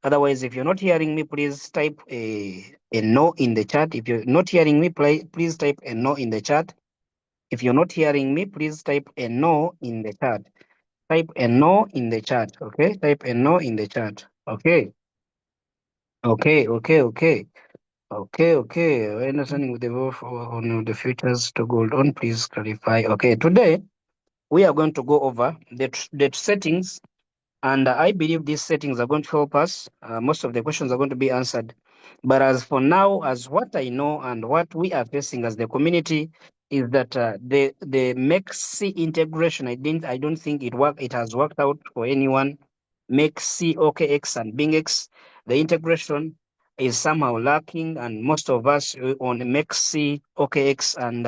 Otherwise, if you're not hearing me, please type a no in the chat. If you're not hearing me, please type a no in the chat. If you're not hearing me, please type a no in the chat. Type a no in the chat. Okay, type a no in the chat. Okay, okay, okay, okay. Okay, okay. Understanding with the vote on the futures to gold on, please clarify. Okay, today we are going to go over the settings, and I believe these settings are going to help us. Most of the questions are going to be answered. But as for now, as what I know and what we are facing as the community is that the MEXC integration, I don't think it has worked out for anyone. MEXC, OKX, and BingX, the integration is somehow lacking, and most of us on MEXC, OKX, and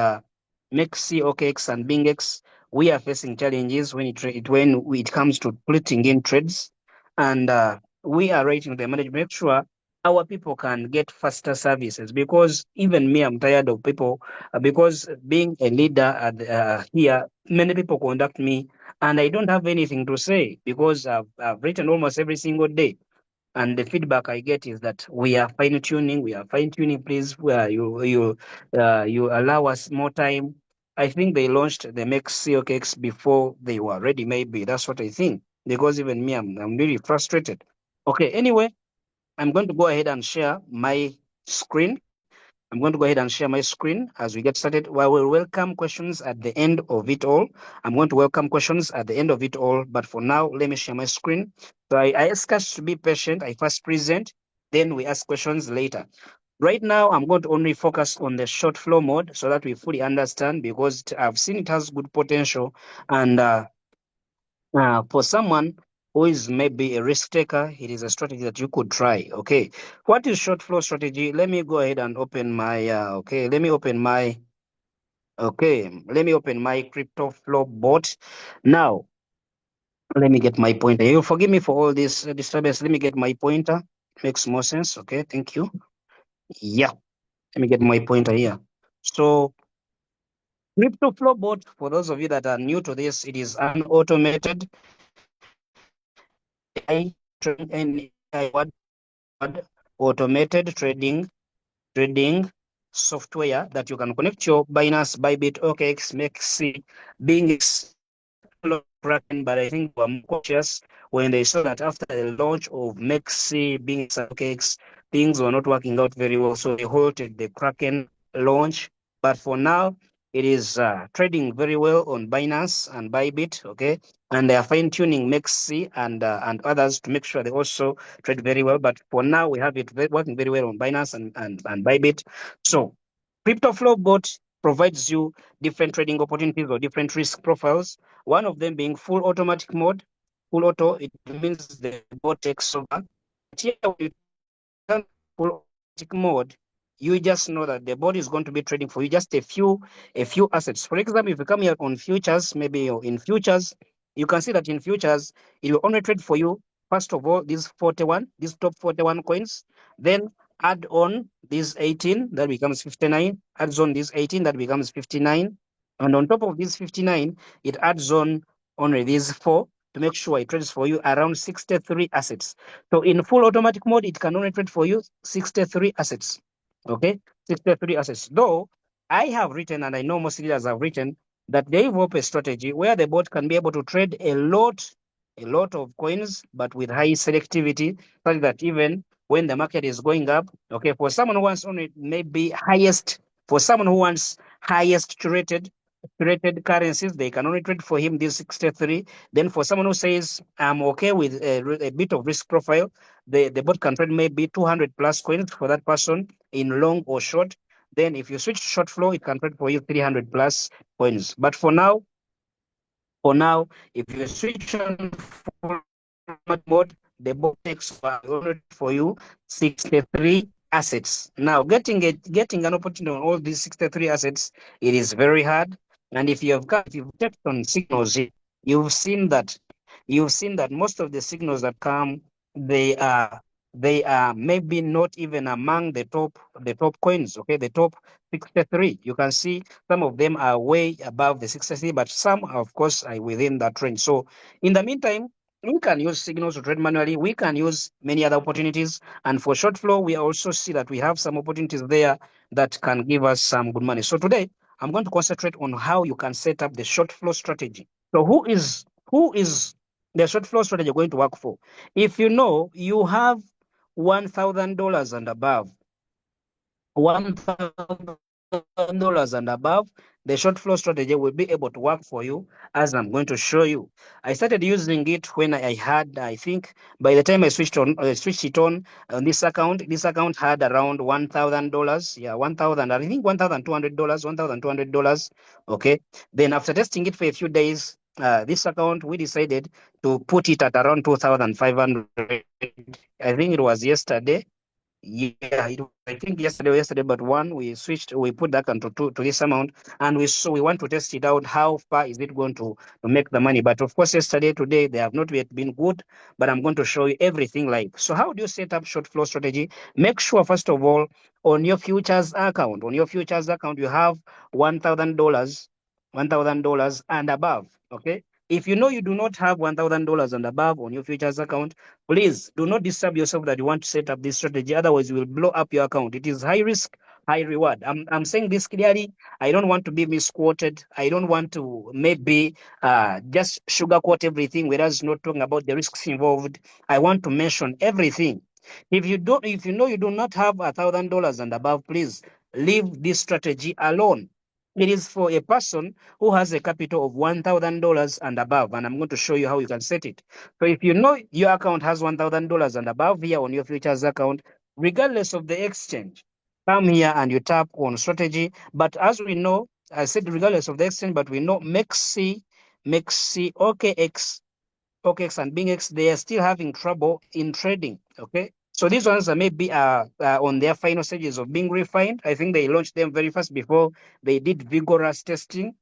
MEXC, OKX, and BingX, we are facing challenges when it comes to splitting in trades, and we are writing the management make sure our people can get faster services, because even me, I'm tired of people, because being a leader here, many people contact me and I don't have anything to say because I've written almost every single day. And the feedback I get is that we are fine tuning. We are fine tuning. Please, where you allow us more time. I think they launched the Make COKX before they were ready. Maybe that's what I think. Because even me, I'm really frustrated. Okay. Anyway, I'm going to go ahead and share my screen. I'm going to go ahead and share my screen as we get started. I will welcome questions at the end of it all. I'm going to welcome questions at the end of it all. But for now, let me share my screen. So I ask us to be patient. I first present, then we ask questions later. Right now, I'm going to only focus on the short flow mode so that we fully understand, because I've seen it has good potential. And for someone who is maybe a risk taker, it is a strategy that you could try. Okay, what is short flow strategy? Let me go ahead and open my let me open my crypto flow bot. Now let me get my pointer. You forgive me for all this disturbance. Let me get my pointer. Makes more sense. Okay, thank you. Yeah, let me get my pointer here. So crypto flow bot, for those of you that are new to this, it is an automated AI trading, automated trading software that you can connect your Binance, Bybit, OKX, MEXC, being Kraken, but I think they were more cautious when they saw that after the launch of MEXC, being OKX, things were not working out very well, so they halted the Kraken launch. But for now, it is trading very well on Binance and Bybit, okay? And they are fine-tuning MEXC and others to make sure they also trade very well. But for now, we have it working very well on Binance and Bybit. So Crypto Flow Bot provides you different trading opportunities or different risk profiles. One of them being full automatic mode. Full auto, it means the bot takes over. Here, when you turn full automatic mode, you just know that the bot is going to be trading for you just a few assets. For example, if you come here on futures, maybe in futures, you can see that in futures, it will only trade for you, first of all, these top 41 coins. Then add on these 18, that becomes 59. Adds on these 18, that becomes 59. And on top of these 59, it adds on only these 4 to make sure it trades for you around 63 assets. So in full automatic mode, it can only trade for you 63 assets. Okay, 63 assets. Though I have written, and I know most leaders have written, that they develop a strategy where the bot can be able to trade a lot of coins, but with high selectivity, such that even when the market is going up, okay, for someone who wants only maybe highest, for someone who wants highest curated currencies, they can only trade for him these 63. Then for someone who says, I'm okay with a bit of risk profile, the bot can trade maybe 200 plus coins for that person in long or short. Then if you switch to short flow, it can trade for you 300 plus coins. But for now, if you switch on full mode, the bot takes for you 63 assets. Now, getting an opportunity on all these 63 assets, it is very hard. And if you've checked on signals, you've seen that most of the signals that come, they are maybe not even among the top coins. Okay, the top 63. You can see some of them are way above the 63, but some, of course, are within that range. So in the meantime, we can use signals to trade manually. We can use many other opportunities. And for short flow, we also see that we have some opportunities there that can give us some good money. So today, I'm going to concentrate on how you can set up the short flow strategy. So who is the short flow strategy going to work for? If you know you have $1,000 and above, $1,000 and above, the short flow strategy will be able to work for you, as I'm going to show you. I started using it when I had, I think, by the time I switched it on this account had around $1,000. Yeah, 1,000. I think $1,200. $1,200. Okay. Then after testing it for a few days, this account we decided to put it at around 2,500. I think it was yesterday. Yeah, I think yesterday, but one we put that onto to this amount, and we want to test it out. How far is it going to make the money? But of course, today they have not yet been good. But I'm going to show you everything live. So how do you set up short flow strategy? Make sure first of all on your futures account, you have $1,000, $1,000 and above. Okay. If you know you do not have $1,000 and above on your futures account, please do not disturb yourself that you want to set up this strategy. Otherwise, you will blow up your account. It is high risk, high reward. I'm saying this clearly. I don't want to be misquoted. I don't want to maybe just sugarcoat everything, whereas not talking about the risks involved. I want to mention everything. If you know you do not have $1,000 and above, please leave this strategy alone. It is for a person who has a capital of $1,000 and above, and I'm going to show you how you can set it. So if you know your account has $1,000 and above here on your futures account, regardless of the exchange, come here and you tap on strategy. But as we know, I said regardless of the exchange, but we know MEXC, OKX and BingX, they are still having trouble in trading. Okay. So these ones are maybe on their final stages of being refined. I think they launched them very fast before they did vigorous testing.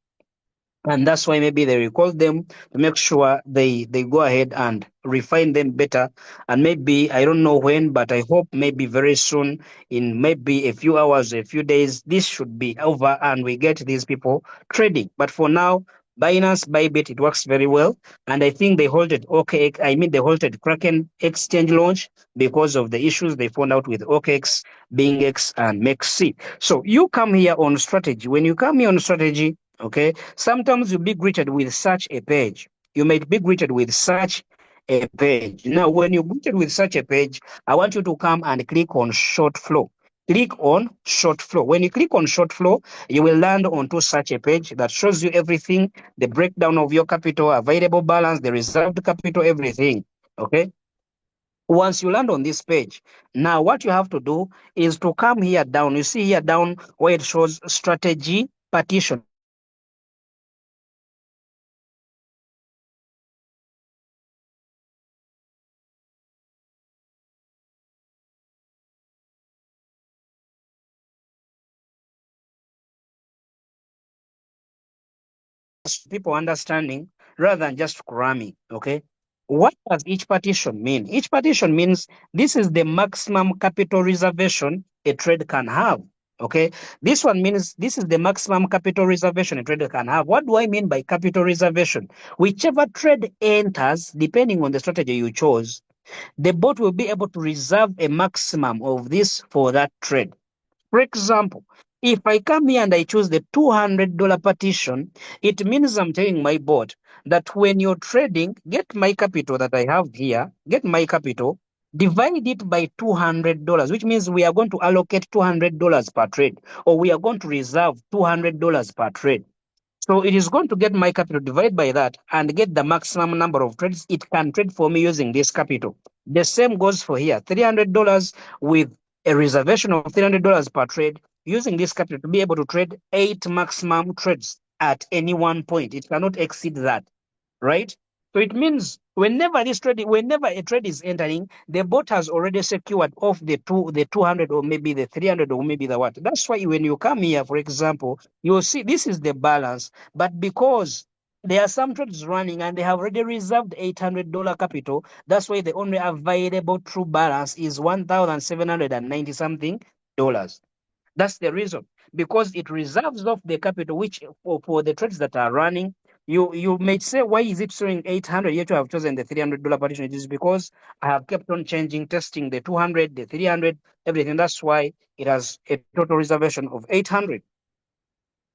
And that's why maybe they recall them to make sure they go ahead and refine them better. And maybe, I don't know when, but I hope maybe very soon, in maybe a few hours, a few days, this should be over and we get these people trading. But for now, Binance Bybit, it works very well. And I think they halted they halted Kraken exchange launch because of the issues they found out with OKX, BingX, and MEXC. So you come here on strategy. When you come here on strategy, okay, sometimes you'll be greeted with such a page. You might be greeted with such a page. Now, when you're greeted with such a page, I want you to come and click on short flow. Click on short flow. When you click on short flow, you will land onto such a page that shows you everything, the breakdown of your capital, available balance, the reserved capital, everything. Okay. Once you land on this page, now what you have to do is to come here down. You see here down where it shows strategy partition. People understanding rather than just cramming. Okay. What does each partition mean? Each partition means this is the maximum capital reservation a trade can have. Okay. This one means this is the maximum capital reservation a trader can have. What do I mean by capital reservation? Whichever trade enters, depending on the strategy you chose, the bot will be able to reserve a maximum of this for that trade. For example, if I come here and I choose the $200 partition, it means I'm telling my bot that when you're trading, get my capital that I have here, get my capital, divide it by $200, which means we are going to allocate $200 per trade, or we are going to reserve $200 per trade. So it is going to get my capital, divide by that, and get the maximum number of trades it can trade for me using this capital. The same goes for here, $300 with a reservation of $300 per trade, using this capital to be able to trade 8 maximum trades at any one point. It cannot exceed that, right? So it means whenever a trade is entering, the bot has already secured off the 200 or maybe the 300 or maybe the what. That's why when you come here, for example, you'll see this is the balance, but because there are some trades running and they have already reserved $800 capital, that's why the only available true balance is 1,790 something dollars. That's the reason, because it reserves off the capital which for the trades that are running. You may say, why is it showing 800 yet you have chosen the $300 partition? It is because I have kept on changing, testing the 200, the 300, everything. That's why it has a total reservation of 800.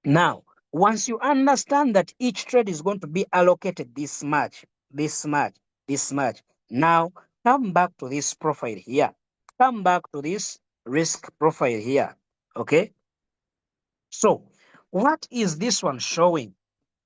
Now, once you understand that each trade is going to be allocated this much, this much, this much, now come back to this profile here. Come back to this risk profile here. Okay. So what is this one showing?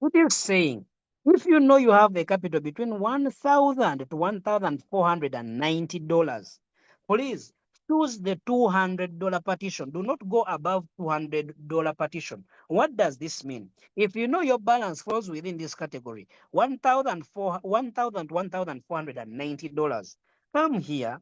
It is saying, if you know you have a capital between $1,000 to $1,490, please choose the $200 partition. Do not go above $200 partition. What does this mean? If you know your balance falls within this category, $1,490, come here,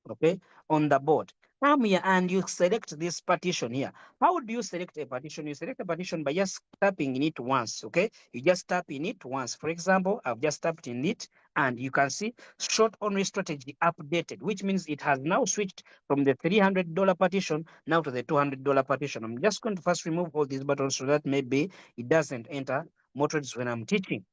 okay, on the board. Come here and you select this partition here. How do you select a partition? You select a partition by just tapping in it once, okay? You just tap in it once. For example, I've just tapped in it and you can see short only strategy updated, which means it has now switched from the $300 partition now to the $200 partition. I'm just going to first remove all these buttons so that maybe it doesn't enter more trades when I'm teaching.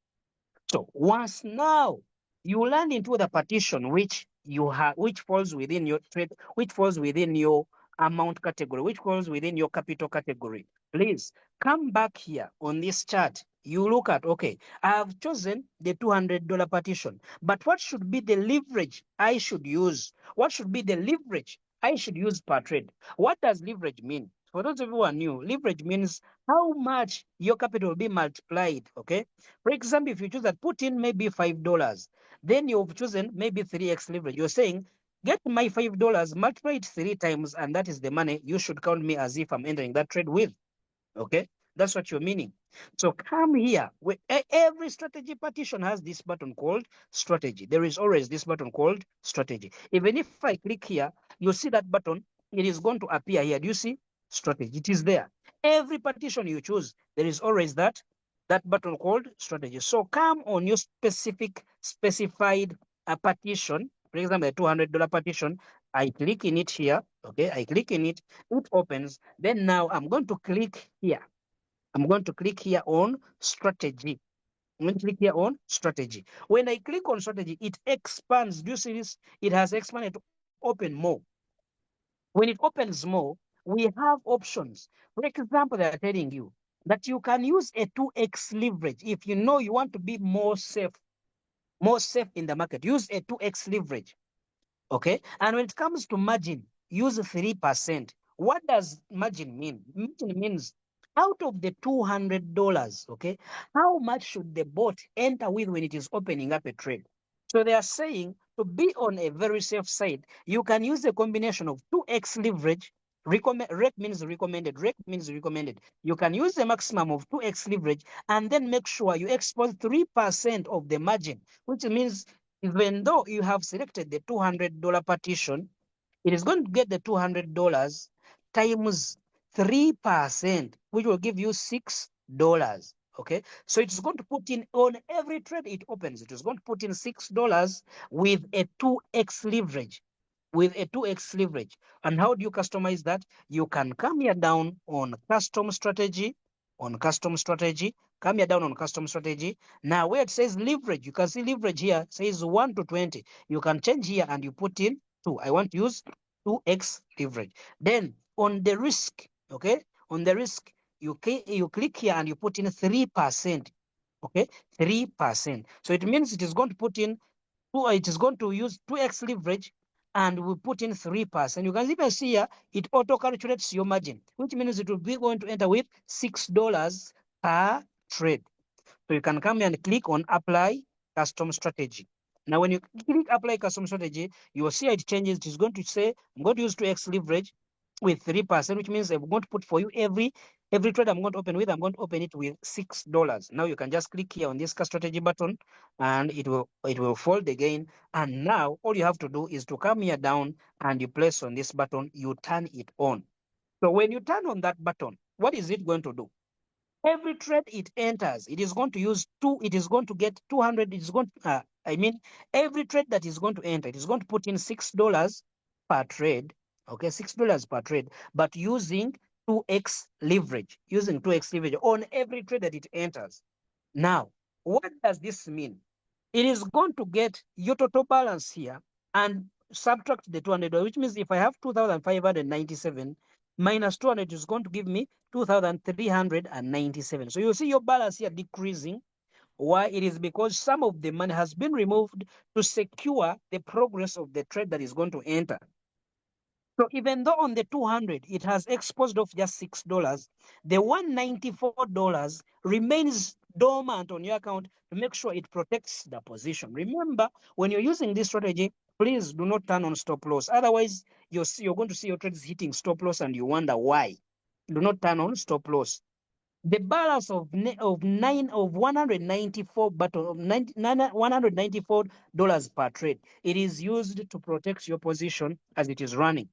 So once now you land into the partition which you have, which falls within your trade, which falls within your amount category, which falls within your capital category, please come back here on this chart. You look at, okay, I have chosen the $200 partition, but what should be the leverage I should use? What should be the leverage I should use per trade? What does leverage mean? For those of you who are new, leverage means how much your capital will be multiplied, okay? For example, if you choose that, put in maybe $5, then you've chosen maybe 3x leverage. You're saying, get my $5, multiply it 3 times, and that is the money you should count me as if I'm entering that trade with. Okay, that's what you're meaning. So come here. Every strategy partition has this button called strategy. There is always this button called strategy. Even if I click here, you see that button. It is going to appear here. Do you see strategy? It is there. Every partition you choose, there is always that button called strategy. So come on your specified partition. For example, a $200 partition. I click in it here. Okay, I click in it. It opens. Then now I'm going to click here. I'm going to click here on strategy. I'm going to click here on strategy. When I click on strategy, it expands. Do you see this? It has expanded to open more. When it opens more, we have options. For example, they are telling you that you can use a 2x leverage if you know you want to be more safe in the market. Use a 2x leverage. Okay. And when it comes to margin, use 3%. What does margin mean? Margin means out of the $200, okay, how much should the bot enter with when it is opening up a trade? So they are saying to be on a very safe side, you can use a combination of 2x leverage. Rec means recommended. Rec means recommended. You can use a maximum of 2x leverage and then make sure you expose 3% of the margin, which means even though you have selected the $200 partition, it is going to get the $200 times 3%, which will give you $6. Okay, so it's going to put in on every trade it opens. It is going to put in $6 with a 2x leverage. With a 2x leverage. And how do you customize that? You can come here down on custom strategy. On custom strategy, come here down on custom strategy. Now, where it says leverage, you can see leverage here says 1 to 20. You can change here and you put in 2. I want to use 2x leverage. Then on the risk, okay, on the risk, you click here and you put in 3%. Okay, 3%. So it means it is going to put in it is going to use 2x leverage and we put in 3%. You can even see here, it auto calculates your margin, which means it will be going to enter with $6 per trade. So you can come here and click on apply custom strategy. Now, when you click apply custom strategy, you will see it changes. It is going to say, I'm going to use 2x leverage with 3%, which means I'm going to put for you every trade I'm going to open with, I'm going to open it with $6. Now you can just click here on this strategy button and it will fold again. And now all you have to do is to come here down and you place on this button, you turn it on. So when you turn on that button, what is it going to do? Every trade it enters, it is going to use it is going to get 200. It is going to, every trade that is going to enter, it is going to put in $6 per trade. Okay, $6 per trade, but using 2x leverage, on every trade that it enters. Now, What does this mean? It is going to get your total balance here and subtract the 200, which means if I have 2,597 minus 200 is going to give me 2,397. So you see your balance here decreasing. Why? It is because some of the money has been removed to secure the progress of the trade that is going to enter. So even though on the 200 it has exposed off just $6, the $194 remains dormant on your account to make sure it protects the position. Remember, when you're using this strategy, please do not turn on stop loss. Otherwise, you're going to see your trades hitting stop loss and you wonder why. Do not turn on stop loss. The balance of $194 $194 per trade. It is used to protect your position as it is running.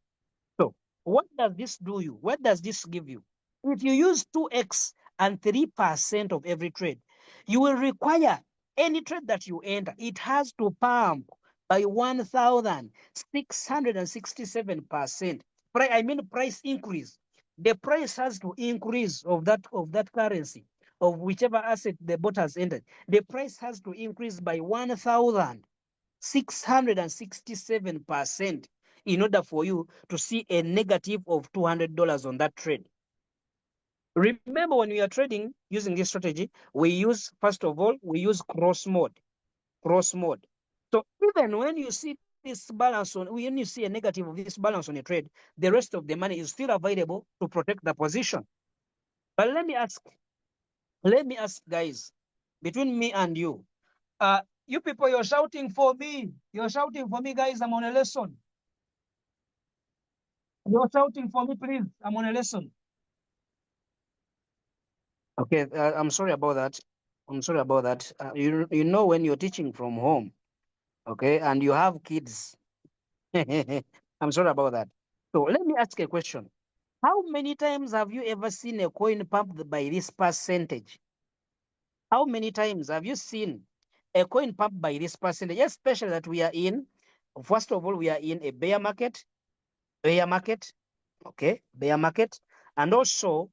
So what does this do you? What does this give you? If you use 2x and 3% of every trade, you will require any trade that you enter, it has to pump by 1,667%. I mean price increase. The price has to increase of that currency, of whichever asset the bot has entered. The price has to increase by 1,667% in order for you to see a negative of $200 on that trade. Remember, when we are trading using this strategy, we use, first of all, we use cross mode. So even when you see this balance when you see a negative of this balance on a trade, the rest of the money is still available to protect the position. But let me ask, guys, between me and you, you people, you're shouting for me. You're shouting for me, guys. I'm on a lesson. You're shouting for me, please. I'm on a lesson. Okay, I'm sorry about that. You know when you're teaching from home, okay, and you have kids. I'm sorry about that. So let me ask a question. How many times have you ever seen a coin pumped by this percentage? How many times have you seen a coin pumped by this percentage? Especially that we are in, first of all, we are in a bear market, okay, bear market, and also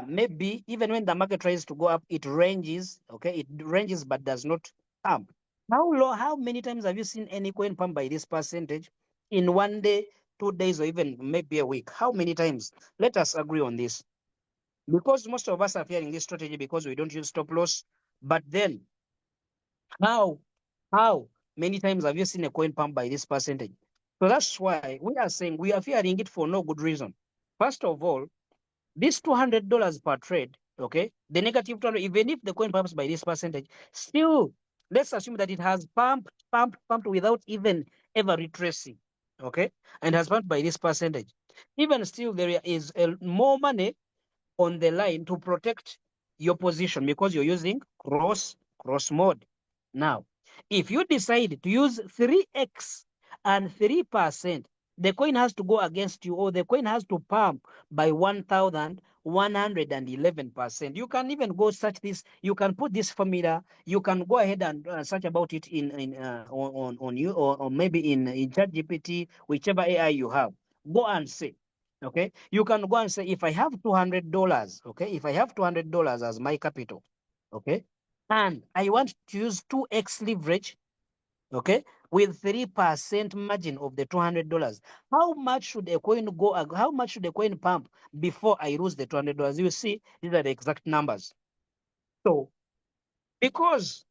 maybe even when the market tries to go up, it ranges, okay, it ranges but does not pump. How many times have you seen any coin pump by this percentage in one day, 2 days, or even maybe a week? How many times? Let us agree on this. Because most of us are fearing this strategy because we don't use stop loss. But then, how many times have you seen a coin pump by this percentage? So that's why we are saying we are fearing it for no good reason. First of all, this $200 per trade, okay, the negative 200, even if the coin pumps by this percentage, still, let's assume that it has pumped without even ever retracing, okay, and has pumped by this percentage. Even still, there is more money on the line to protect your position because you're using cross mode. Now, if you decide to use 3x and 3%, the coin has to go against you, or the coin has to pump by 1,111%. You can even go search this. You can put this formula. You can go ahead and search about it on you, or maybe in ChatGPT, whichever AI you have. Go and see. Okay, you can go and say, if I have $200, okay, if I have $200 as my capital, okay, and I want to use 2x leverage, okay, with 3% margin of the $200, how much should a coin go? How much should a coin pump before I lose the $200? You see, these are the exact numbers. So, because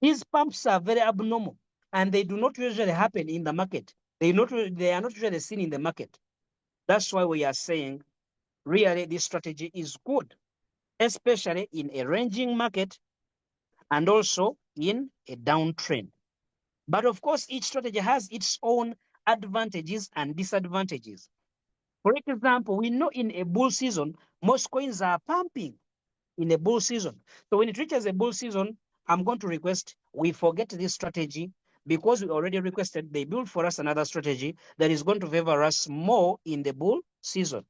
these pumps are very abnormal and they do not usually happen in the market, they are not usually seen in the market. That's why we are saying, really, this strategy is good, especially in a ranging market and also in a downtrend. But of course, each strategy has its own advantages and disadvantages. For example, we know in a bull season, most coins are pumping in a bull season. So when it reaches a bull season, I'm going to request we forget this strategy because we already requested they build for us another strategy that is going to favor us more in the bull season.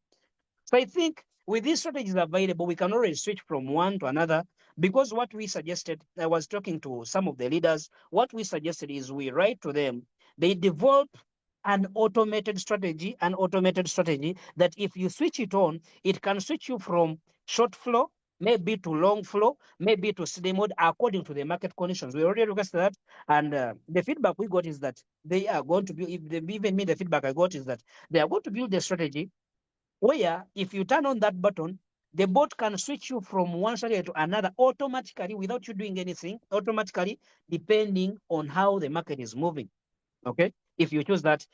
So I think with these strategies available, we can already switch from one to another, because what we suggested, I was talking to some of the leaders, what we suggested is we write to them, they develop an automated strategy that if you switch it on, it can switch you from short flow maybe to long flow, maybe to steady mode, according to the market conditions. We already requested that, and the feedback we got is that they are going to build. If they even me, the feedback I got is that they are going to build a strategy where if you turn on that button, the bot can switch you from one strategy to another automatically without you doing anything, automatically depending on how the market is moving. Okay, if you choose that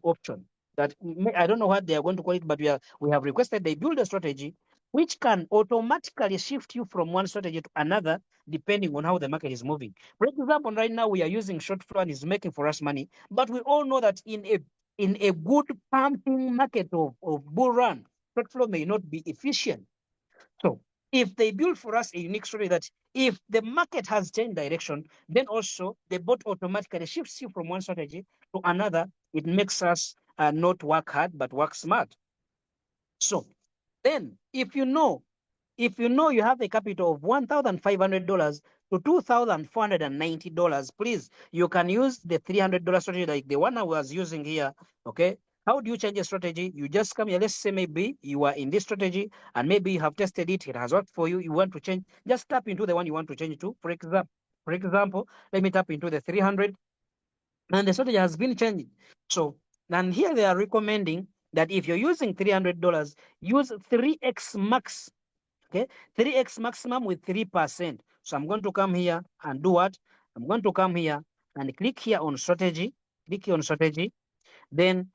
option, that I don't know what they are going to call it, but we have requested they build a strategy which can automatically shift you from one strategy to another depending on how the market is moving. For example, right now we are using short flow and is making for us money, but we all know that in a good pumping market of bull run, short flow may not be efficient. So if they build for us a unique story that if the market has changed direction, then also the bot automatically shifts you from one strategy to another. It makes us not work hard, but work smart. So then if you know you have a capital of $1,500 to $2,490, please, you can use the $300 strategy like the one I was using here. Okay. How do you change a strategy? You just come here. Let's say maybe you are in this strategy and maybe you have tested it. It has worked for you. You want to change. Just tap into the one you want to change to. For example, let me tap into the 300 and the strategy has been changed. So, and here they are recommending that if you're using $300, use 3x max. Okay, 3x maximum with 3%. So I'm going to come here and do what? I'm going to come here and click here on strategy. Click here on strategy. Then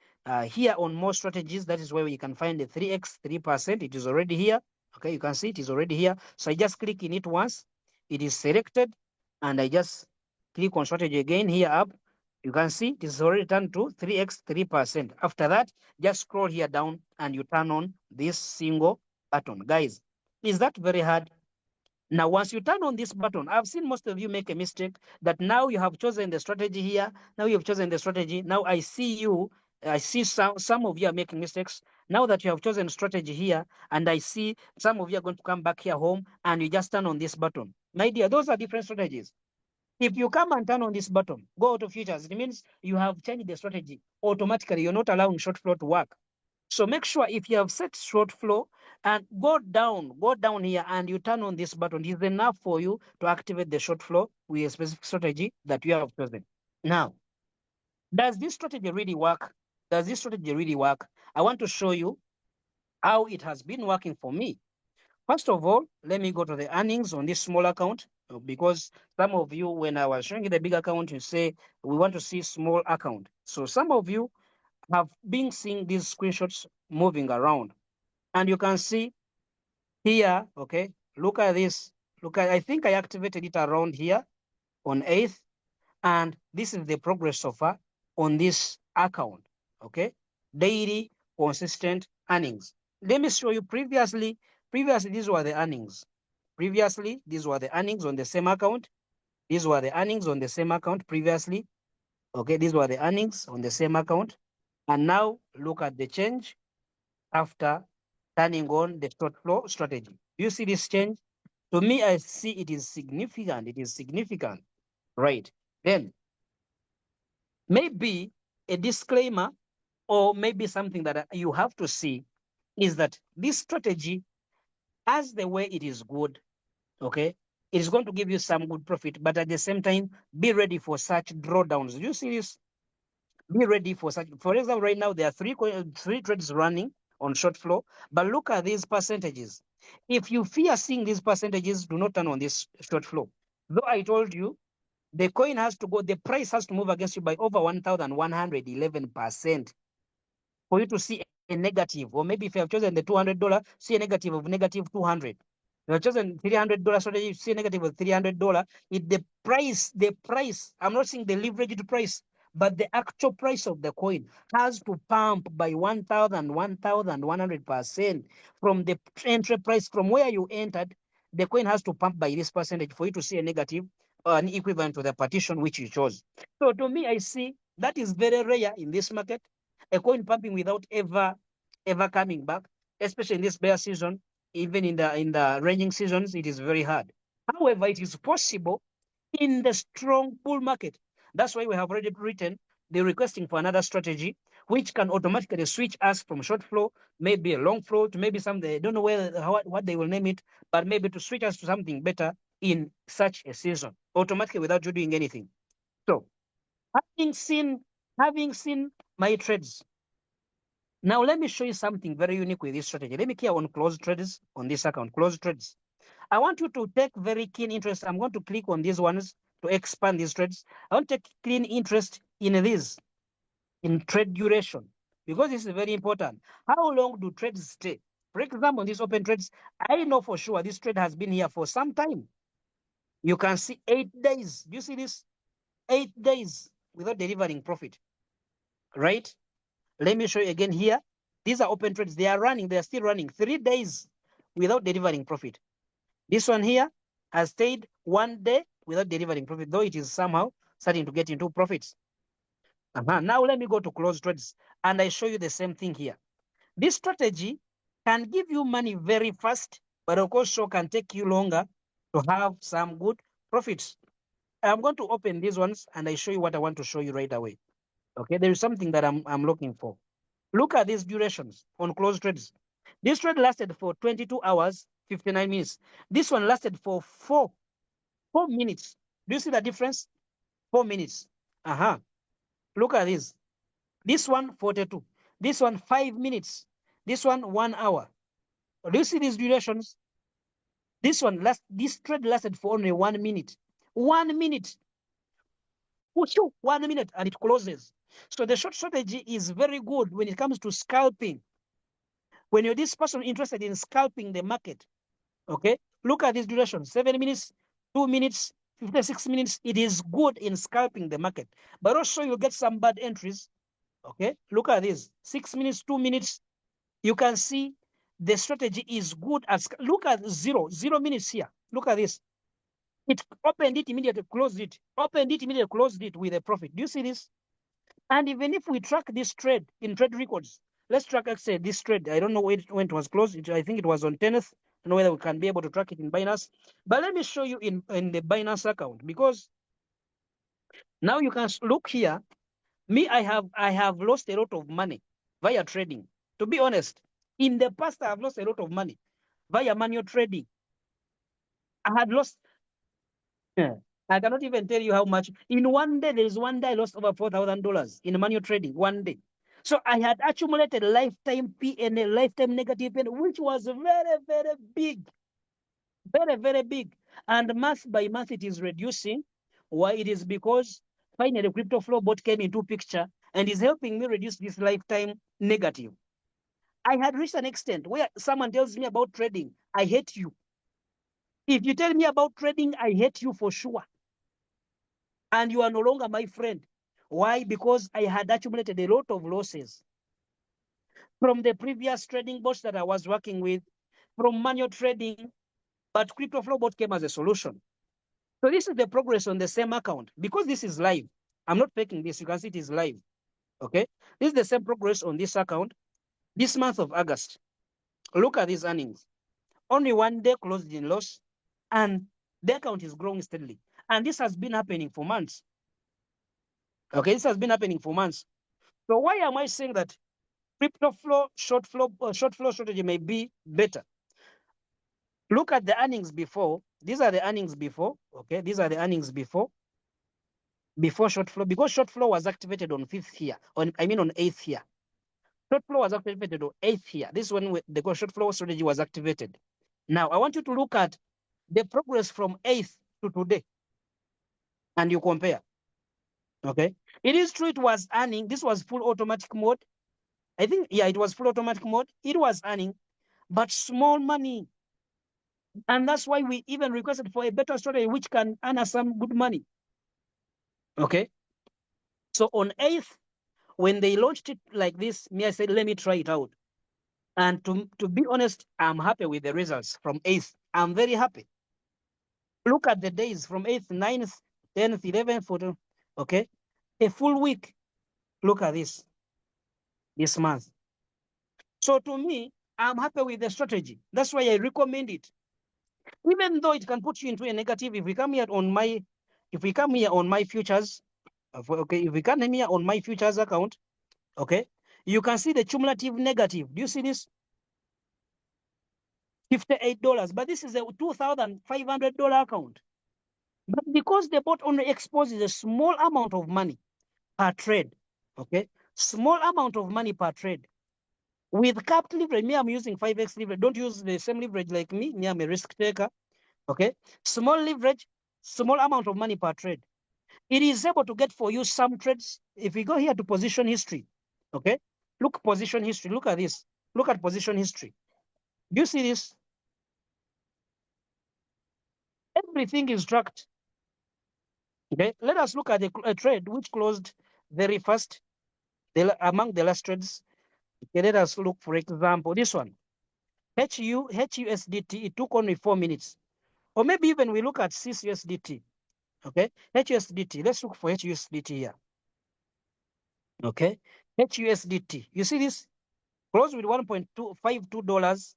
here on more strategies, that is where you can find the 3x 3%. It is already here. Okay, you can see it is already here. So I just click in it once. It is selected, and I just click on strategy again here up. You can see it is already turned to 3x 3%. After that, just scroll here down and you turn on this single button. Guys, is that very hard? Now, once you turn on this button, I've seen most of you make a mistake that now you have chosen the strategy here. Now you've chosen the strategy. Now I see some of you are making mistakes. Now that you have chosen strategy here, and I see some of you are going to come back here home and you just turn on this button. My dear, those are different strategies. If you come and turn on this button, go out of futures, it means you have changed the strategy automatically. You're not allowing short flow to work. So make sure if you have set short flow and go down here and you turn on this button, it is enough for you to activate the short flow with a specific strategy that you have chosen. Now, does this strategy really work? Does this strategy really work? I want to show you how it has been working for me. First of all, let me go to the earnings on this small account because some of you, when I was showing you the big account, you say we want to see small account. So some of you have been seeing these screenshots moving around. And you can see here, okay, look at this. I think I activated it around here on 8th. And this is the progress so far on this account, okay? Daily consistent earnings. Let me show you previously, these were the earnings. Previously, these were the earnings on the same account. These were the earnings on the same account previously. Okay, these were the earnings on the same account. And now look at the change after turning on the short flow strategy. Do you see this change? To me, I see it is significant. It is significant, right? Then maybe a disclaimer or maybe something that you have to see is that this strategy, as the way it is good, okay, it is going to give you some good profit, but at the same time, be ready for such drawdowns. Do you see this? Be ready for such. For example, right now there are three trades running on short flow, but look at these percentages. If you fear seeing these percentages, do not turn on this short flow. Though I told you the coin has to go, the price has to move against you by over 1,111% for you to see a negative. Or maybe if you have chosen the $200, see a negative of negative 200. You have chosen $300 strategy, you see a negative of $300. The price, I'm not saying the leveraged price, but the actual price of the coin has to pump by 1,100% from the entry price, from where you entered. The coin has to pump by this percentage for you to see a negative, an equivalent to the partition which you chose. So to me, I see that is very rare in this market, a coin pumping without ever coming back, especially in this bear season. Even in the ranging seasons, it is very hard. However, it is possible in the strong bull market. That's why we have already written the requesting for another strategy, which can automatically switch us from short flow, maybe a long flow, to maybe some, they don't know what they will name it, but maybe to switch us to something better in such a season, automatically without you doing anything. So having seen my trades, now let me show you something very unique with this strategy. Let me click on close trades on this account, close trades. I want you to take very keen interest. I'm going to click on these ones to expand these trades. I want to take keen interest in this, in trade duration, because this is very important. How long do trades stay? For example, on these open trades, I know for sure this trade has been here for some time. You can see 8 days. Do you see this? 8 days without delivering profit, right? Let me show you again here. These are open trades. They are running. They are still running 3 days without delivering profit. This one here has stayed 1 day without delivering profit, though it is somehow starting to get into profits. Now let me go to close trades and I show you the same thing here. This strategy can give you money very fast, but of course so can take you longer to have some good profits. I'm going to open these ones and I show you what I want to show you right away. Okay, there is something that I'm looking for. Look at these durations on close trades. This trade lasted for 22 hours, 59 minutes. This one lasted for 4 minutes. Do you see the difference? 4 minutes. Look at this. This one 42. This one 5 minutes. This one 1 hour. Do you see these durations? This trade lasted for only 1 minute. 1 minute. 1 minute and it closes. So the short strategy is very good when it comes to scalping. When you're this person interested in scalping the market, okay, look at this duration, 7 minutes, 2 minutes, 56 minutes. It is good in scalping the market, but also you'll get some bad entries. Okay, look at this, 6 minutes, 2 minutes. You can see the strategy is good as, look at 0 minutes here. Look at this. It opened it immediately, closed it, opened it immediately, closed it with a profit. Do you see this? And even if we track this trade in trade records, let's track, let's say, this trade. I don't know when it was closed. I think it was on 10th. I don't know whether we can be able to track it in Binance. But let me show you in the Binance account, because now you can look here. Me, I have lost a lot of money via trading. To be honest, in the past, I have lost a lot of money via manual trading. I had lost, I cannot even tell you how much. In 1 day, there is 1 day I lost over $4,000 in manual trading, 1 day. So I had accumulated lifetime PNL, lifetime negative PNL, which was very, very big. Very, very big. And month by month, it is reducing. Why? It is because finally crypto flow bot came into picture and is helping me reduce this lifetime negative. I had reached an extent where someone tells me about trading, I hate you. If you tell me about trading, I hate you for sure. And you are no longer my friend. Why? Because I had accumulated a lot of losses from the previous trading bots that I was working with, from manual trading, but crypto flow bot came as a solution. So this is the progress on the same account. Because this is live, I'm not faking this. You can see it is live. Okay, this is the same progress on this account. This month of August, look at these earnings. Only 1 day closed in loss, and the account is growing steadily. And this has been happening for months. Okay, this has been happening for months. So why am I saying that crypto flow, short flow strategy may be better? Look at the earnings before. These are the earnings before. Okay, these are the earnings before short flow, because short flow was activated on 5th here, on 8th here. Short flow was activated on 8th here. This is when the short flow strategy was activated. Now I want you to look at the progress from 8th to today, and you compare. Okay, it is true it was earning. This was full automatic mode. I think, yeah, it was full automatic mode. It was earning, but small money. And that's why we even requested for a better strategy which can earn us some good money. Okay. So on 8th, when they launched it like this, me, I said, let me try it out. And to be honest, I'm happy with the results from 8th. I'm very happy. Look at the days from 8th, 9th, 10th, 11th, 14th. Okay. A full week. Look at this month. So to me, I'm happy with the strategy. That's why I recommend it. Even though it can put you into a negative, if we come here on my futures, okay, if we come here on my futures account, okay, you can see the cumulative negative. Do you see this? $58, but this is a $2,500 account. But because the bot only exposes a small amount of money per trade, okay, small amount of money per trade. With capped leverage, me, I'm using 5x leverage. Don't use the same leverage like me. Me, I'm a risk taker. Okay, small leverage, small amount of money per trade. It is able to get for you some trades. If we go here to position history, okay, look position history. Look at this. Look at position history. Do you see this? Everything is tracked. Okay, let us look at a trade which closed very fast among the last trades. Okay, let us look, for example, this one. HUSDT, it took only 4 minutes. Or maybe even we look at CUSDT. Okay, HUSDT. Let's look for HUSDT here. Okay, HUSDT. You see this? Closed with $1.252,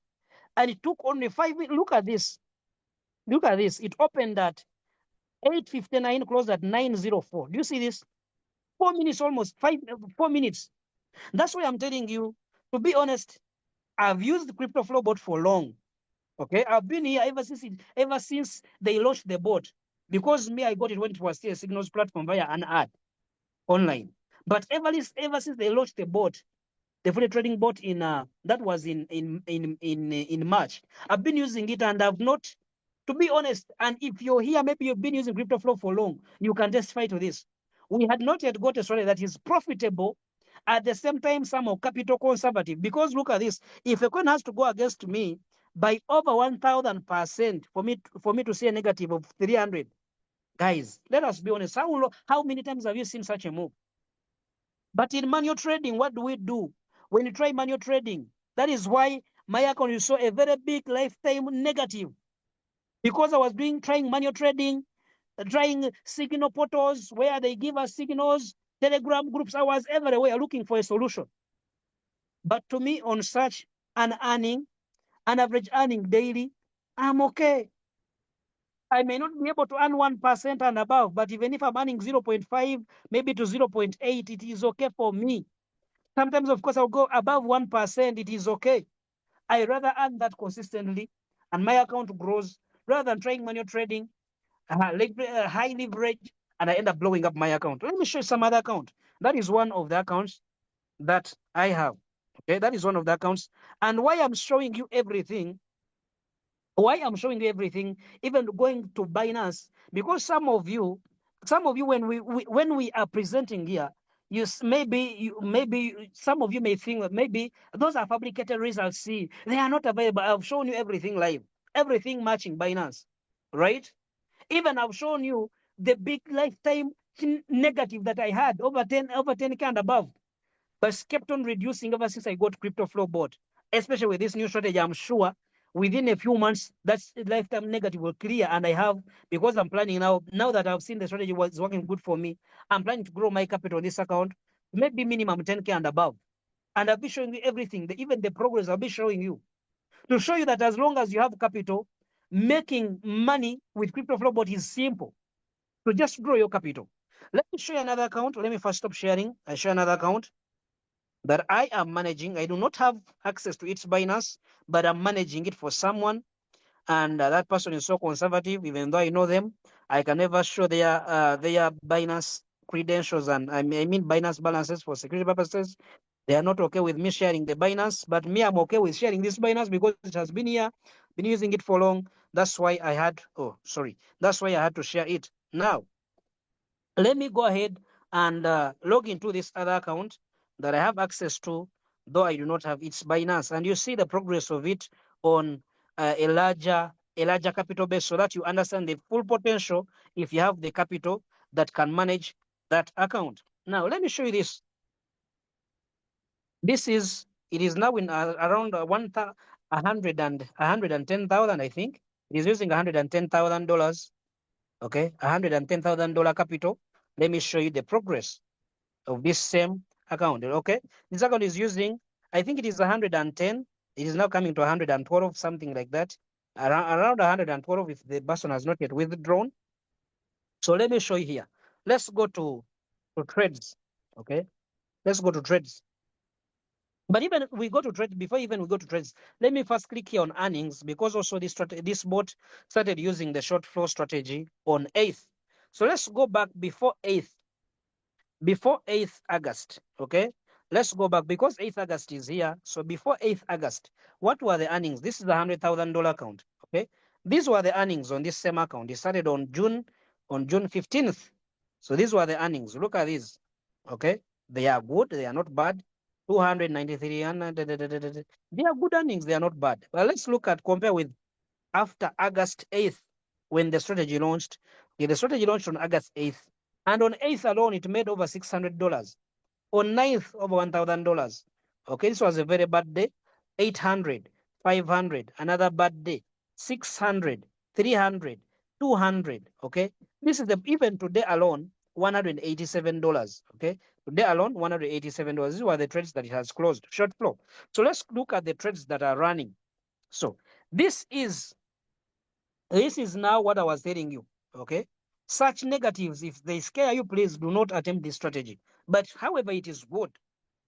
and it took only 5 minutes. Look at this. Look at this. It opened at 8:59, closed at 9:04. Do you see this? 4 minutes, almost 4 minutes. That's why I'm telling you, to be honest, I've used the crypto flow bot for long. Okay, I've been here ever since they launched the bot. Because me, I got it when it was still a signals platform via an ad online. But ever since they launched the bot, the fully trading bot in that was in March. I've been using it and I've not, to be honest. And if you're here, maybe you've been using crypto flow for long, you can testify to this. We had not yet got a strategy that is profitable at the same time some are capital conservative. Because look at this: if a coin has to go against me by over 1,000% for me to see a negative of 300, guys, let us be honest. How many times have you seen such a move? But in manual trading, what do? When you try manual trading, that is why my account you saw a very big lifetime negative. Because I was trying manual trading, trying signal portals where they give us signals, Telegram groups. I was everywhere looking for a solution. But to me, on such an average earning daily, I'm okay. I may not be able to earn 1% and above, but even if I'm earning 0.5, maybe to 0.8, it is okay for me. Sometimes, of course, I'll go above 1%. It is okay. I rather earn that consistently and my account grows rather than trying manual trading, high leverage, and I end up blowing up my account. Let me show you some other account. That is one of the accounts that I have. Okay, that is one of the accounts. And why I'm showing you everything, even going to Binance, because some of you, when we are presenting here, maybe some of you may think that maybe those are fabricated results. See, they are not available. I've shown you everything live, everything matching Binance, right? Even I've shown you the big lifetime negative that I had over 10K and above, but kept on reducing ever since I got crypto flow bot. Especially with this new strategy, I'm sure within a few months that lifetime negative will clear. And I have, because I'm planning now that I've seen the strategy was working good for me, I'm planning to grow my capital on this account, maybe minimum 10K and above. And I'll be showing you everything, even the progress I'll be showing you, to show you that as long as you have capital, making money with crypto flow bot is simple. So just grow your capital. Let me show you another account. Let me first stop sharing. I show another account that I am managing. I do not have access to its Binance, but I'm managing it for someone. And that person is so conservative, even though I know them, I can never show their Binance credentials, and I mean Binance balances for security purposes. They are not okay with me sharing the Binance, but me, I'm okay with sharing this Binance because it has been here, been using it for long. That's why I had, that's why I had to share it. Now, let me go ahead and log into this other account that I have access to, though I do not have its Binance. And you see the progress of it on a larger capital base, so that you understand the full potential if you have the capital that can manage that account. Now, let me show you this. It is now in around 110,000, I think. It is using $110,000. Okay, $110,000 capital. Let me show you the progress of this same account. Okay, this account is using, I think it is 110. It is now coming to 112, something like that. Around 112 if the person has not yet withdrawn. So let me show you here. Let's go to trades. Okay, let's go to trades. But even we go to trade, before even we go to trades, let me first click here on earnings, because also this bot started using the short flow strategy on 8th. So let's go back before 8th August. Okay, let's go back because 8th August is here. So before 8th August, what were the earnings? This is the $100,000 account. Okay, these were the earnings on this same account. It started on June 15th. So these were the earnings. Look at these. Okay, they are good. They are not bad. 293. They are good earnings. They are not bad. But let's look at compare with after August 8th when the strategy launched. Okay, the strategy launched on August 8th. And on 8th alone, it made over $600. On 9th, over $1,000. Okay, this was a very bad day. 800, 500, another bad day. 600, 300, 200. Okay, this is even today alone, $187. Okay, today alone, $187. These were the trades that it has closed, short flow. So let's look at the trades that are running. So this is now what I was telling you. Okay, such negatives, if they scare you, please do not attempt this strategy. But however, it is good.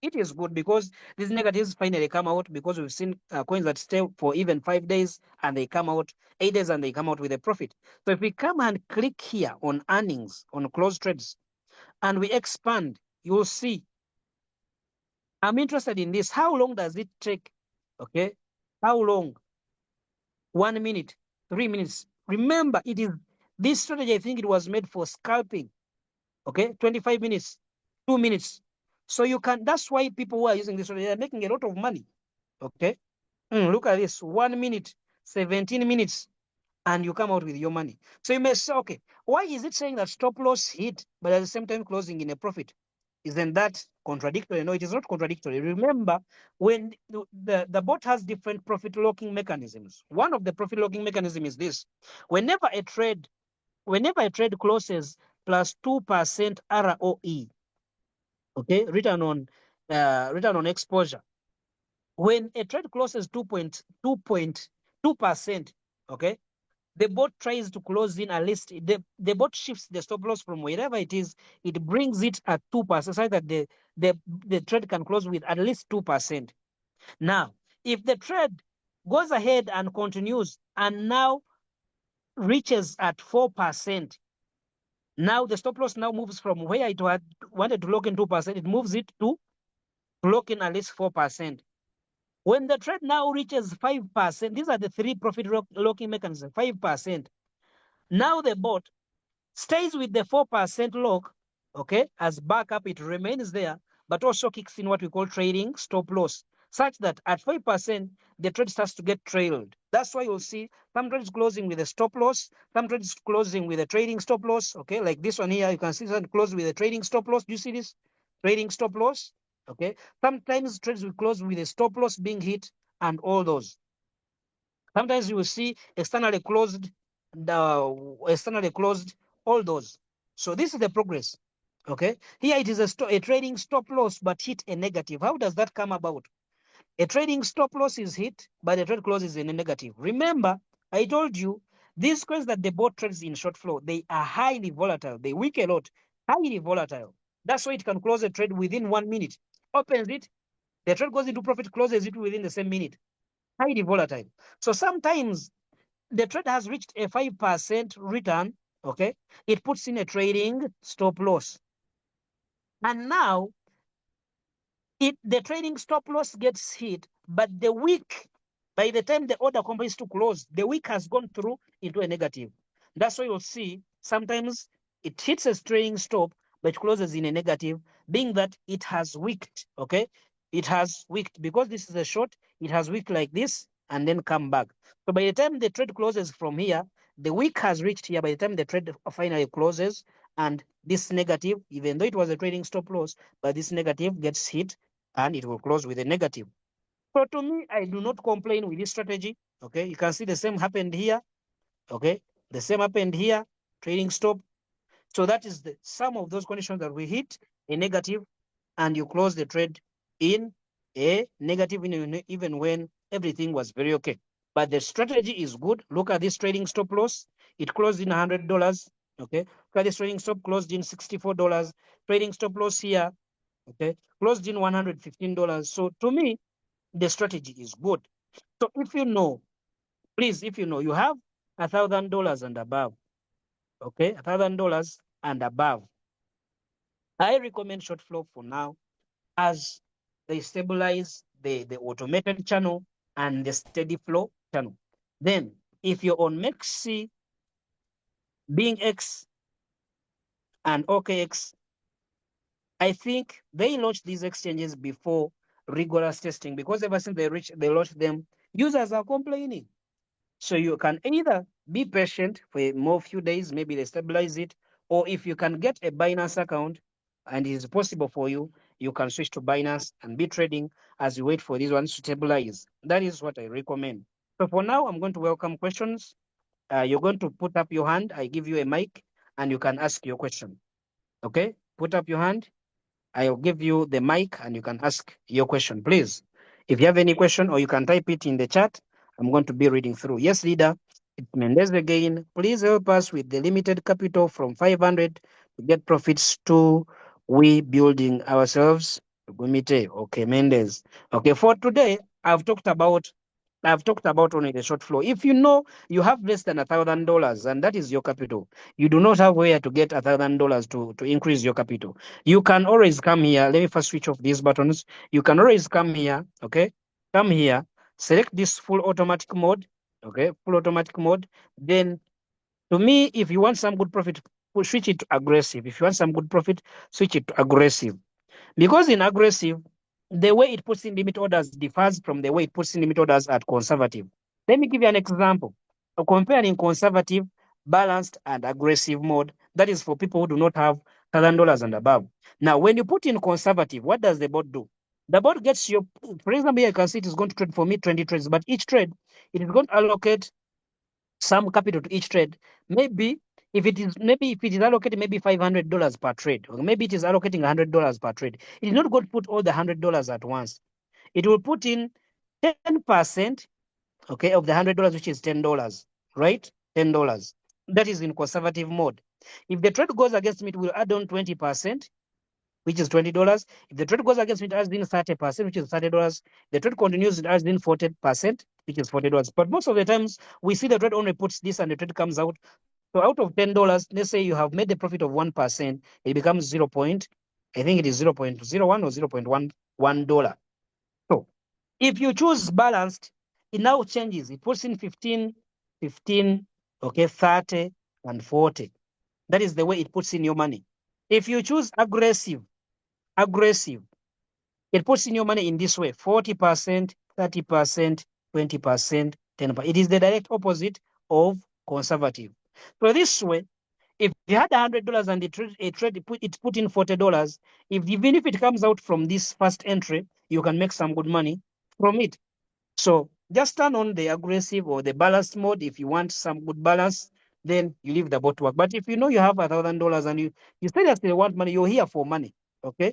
It is good because these negatives finally come out, because we've seen coins that stay for even 5 days and they come out 8 days and they come out with a profit. So if we come and click here on earnings, on closed trades, and we expand, you'll see. I'm interested in this. How long does it take? Okay, how long? 1 minute, 3 minutes. Remember, it is this strategy, I think it was made for scalping. Okay, 25 minutes, 2 minutes. So you can, that's why people who are using this strategy are making a lot of money. Okay, look at this, 1 minute, 17 minutes, and you come out with your money. So you may say, okay, why is it saying that stop loss hit, but at the same time closing in a profit? Isn't that contradictory? No, it is not contradictory. Remember, when the bot has different profit locking mechanisms. One of the profit locking mechanism is this: whenever a trade closes plus 2% ROE, okay, return on exposure. When a trade closes 2.2%, okay, the bot tries to close in at least, the bot shifts the stop loss from wherever it is, it brings it at 2%, so that the trade can close with at least 2%. Now, if the trade goes ahead and continues and now reaches at 4%, now the stop loss now moves from where it had wanted to lock in 2%, it moves it to lock in at least 4%. When the trade now reaches 5%, these are the three profit locking mechanisms, 5%. Now the bot stays with the 4% lock, okay, as backup, it remains there, but also kicks in what we call trading stop loss, such that at 5%, the trade starts to get trailed. That's why you'll see some trades closing with a stop loss, some trades closing with a trading stop loss, okay, like this one here, you can see some close with a trading stop loss. Do you see this? Trading stop loss, okay. Sometimes trades will close with a stop loss being hit and all those. Sometimes you will see externally closed, all those. So this is the progress. Okay, here it is a trading stop loss, but hit a negative. How does that come about? A trading stop loss is hit, but the trade closes in a negative. Remember, I told you these coins that the bot trades in short flow, they are highly volatile. They wick a lot, highly volatile. That's why it can close a trade within 1 minute. Opens it, the trade goes into profit, closes it within the same minute. Highly volatile. So sometimes the trade has reached a 5% return, okay, it puts in a trading stop loss. And now the trading stop loss gets hit, but the wick, by the time the order completes to close, the wick has gone through into a negative. That's why you'll see sometimes it hits a trading stop, but closes in a negative, being that it has wicked, okay? It has wicked because this is a short, it has wicked like this and then come back. So by the time the trade closes from here, the wick has reached here by the time the trade finally closes, and this negative, even though it was a trading stop loss, but this negative gets hit and it will close with a negative. So to me, I do not complain with this strategy. Okay, you can see the same happened here. Okay, the same happened here, trading stop. So that is the sum of those conditions that we hit a negative and you close the trade in a negative even when everything was very okay. But the strategy is good. Look at this trading stop loss. It closed in $100. Okay, look at this trading stop closed in $64. Trading stop loss here Okay, closed in $115. So to me, the strategy is good. So if you know, please, if you know you have $1,000 and above, okay, $1,000 and above, I recommend short flow for now as they stabilize the automated channel and the steady flow channel. Then if you're on MEXC, Being X, and OKX, I think they launched these exchanges before rigorous testing, because ever since they launched them, users are complaining. So you can either be patient for a more few days, maybe they stabilize it, or if you can get a Binance account and it is possible for you, you can switch to Binance and be trading as you wait for these ones to stabilize. That is what I recommend. So for now, I'm going to welcome questions. You're going to put up your hand. I give you a mic and you can ask your question. Okay? Put up your hand. I'll give you the mic and you can ask your question, please. If you have any question or you can type it in the chat, I'm going to be reading through. Yes, leader. It's Mendez again. Please help us with the limited capital from 500 to get profits to we building ourselves. Gumite. Okay, Mendez. Okay, for today, I've talked about only the short flow. If you know you have less than $1,000 and that is your capital, you do not have where to get $1,000 to increase your capital. You can always come here. Let me first switch off these buttons. You can always come here. Okay, come here. Select this full automatic mode. Okay, full automatic mode. Then, to me, if you want some good profit, switch it to aggressive. If you want some good profit, switch it to aggressive. Because in aggressive, the way it puts in limit orders differs from the way it puts in limit orders at conservative. Let me give you an example. Comparing conservative, balanced, and aggressive mode, that is for people who do not have $1,000 and above. Now, when you put in conservative, what does the bot do? The bot gets your, for example, here you can see it is going to trade for me 20 trades, but each trade, it is going to allocate some capital to each trade. Maybe if it is allocated maybe $500 per trade, or maybe it is allocating $100 per trade. It is not going to put all the $100 at once. It will put in 10%, okay, of the $100, which is $10, right? $10. That is in conservative mode. If the trade goes against me, it will add on 20%, which is $20. If the trade goes against me, it adds in 30%, which is $30. The trade continues, it adds in 40%, which is $40. But most of the times, we see the trade only puts this and the trade comes out. So out of $10, let's say you have made a profit of 1%, it becomes 0. I think it is 0.01 or $0.11. So if you choose balanced, it now changes. It puts in 15, okay, 30, and 40. That is the way it puts in your money. If you choose aggressive, it puts in your money in this way: 40%, 30%, 20%, 10%. It is the direct opposite of conservative. So this way, if you had $100 and it put in $40, even if it comes out from this first entry, you can make some good money from it. So just turn on the aggressive or the balanced mode if you want some good balance. Then you leave the bot work. But if you know you have $1,000 and you still want money, you're here for money. Okay,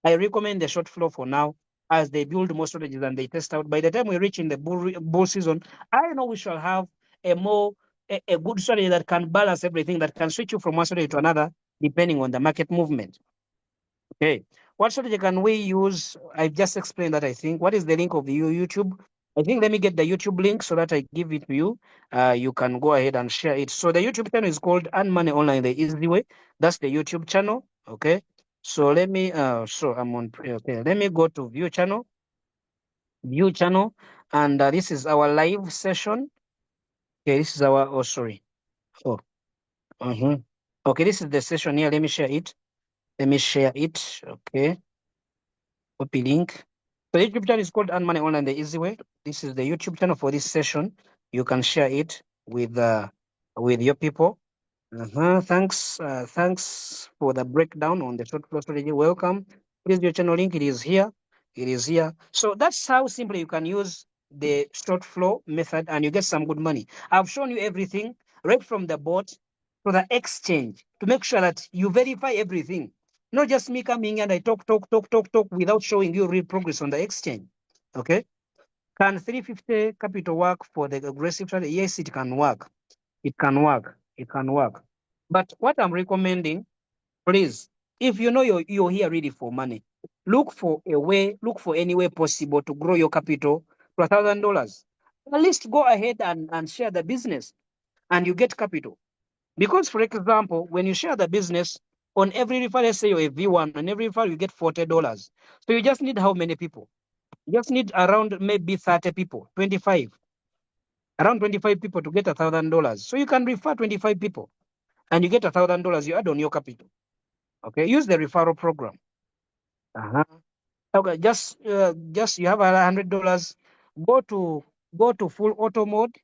I recommend the short flow for now as they build more strategies and they test out. By the time we reach in the bull season, I know we shall have a good strategy that can balance everything, that can switch you from one strategy to another depending on the market movement. Okay, what strategy can we use? I've just explained that, I think. What is the link of the YouTube? I think let me get the YouTube link so that I give it to you. You can go ahead and share it. So the YouTube channel is called Earn Money Online the Easy Way. That's the YouTube channel. Okay. So let me so I'm on okay. Let me go to view channel, and this is our live session. Okay, this is our sorry. Oh, okay, this is the session here. Let me share it. Okay. Copy link. The YouTube channel is called Earn Money Online the Easy Way. This is the YouTube channel for this session. You can share it with your people. Thanks for the breakdown on the short flow strategy. Welcome. Please your channel link. It is here. So that's how simply you can use the short flow method and you get some good money. I've shown you everything right from the bot to the exchange to make sure that you verify everything. Not just me coming and I talk without showing you real progress on the exchange. Okay. Can 350 capital work for the aggressive strategy? Yes, it can work. It can work. But what I'm recommending, please, if you know you're here really for money, look for any way possible to grow your capital to $1,000. At least go ahead and share the business and you get capital. Because, for example, when you share the business, on every referral, let's say you're a V1, on every referral you get $40. So you just need how many people? You just need around maybe 30 people, 25, around 25 people to get $1,000. So you can refer 25 people and you get $1,000. You add on your capital. Okay, use the referral program. Okay, just you have $100. Go to full auto mode.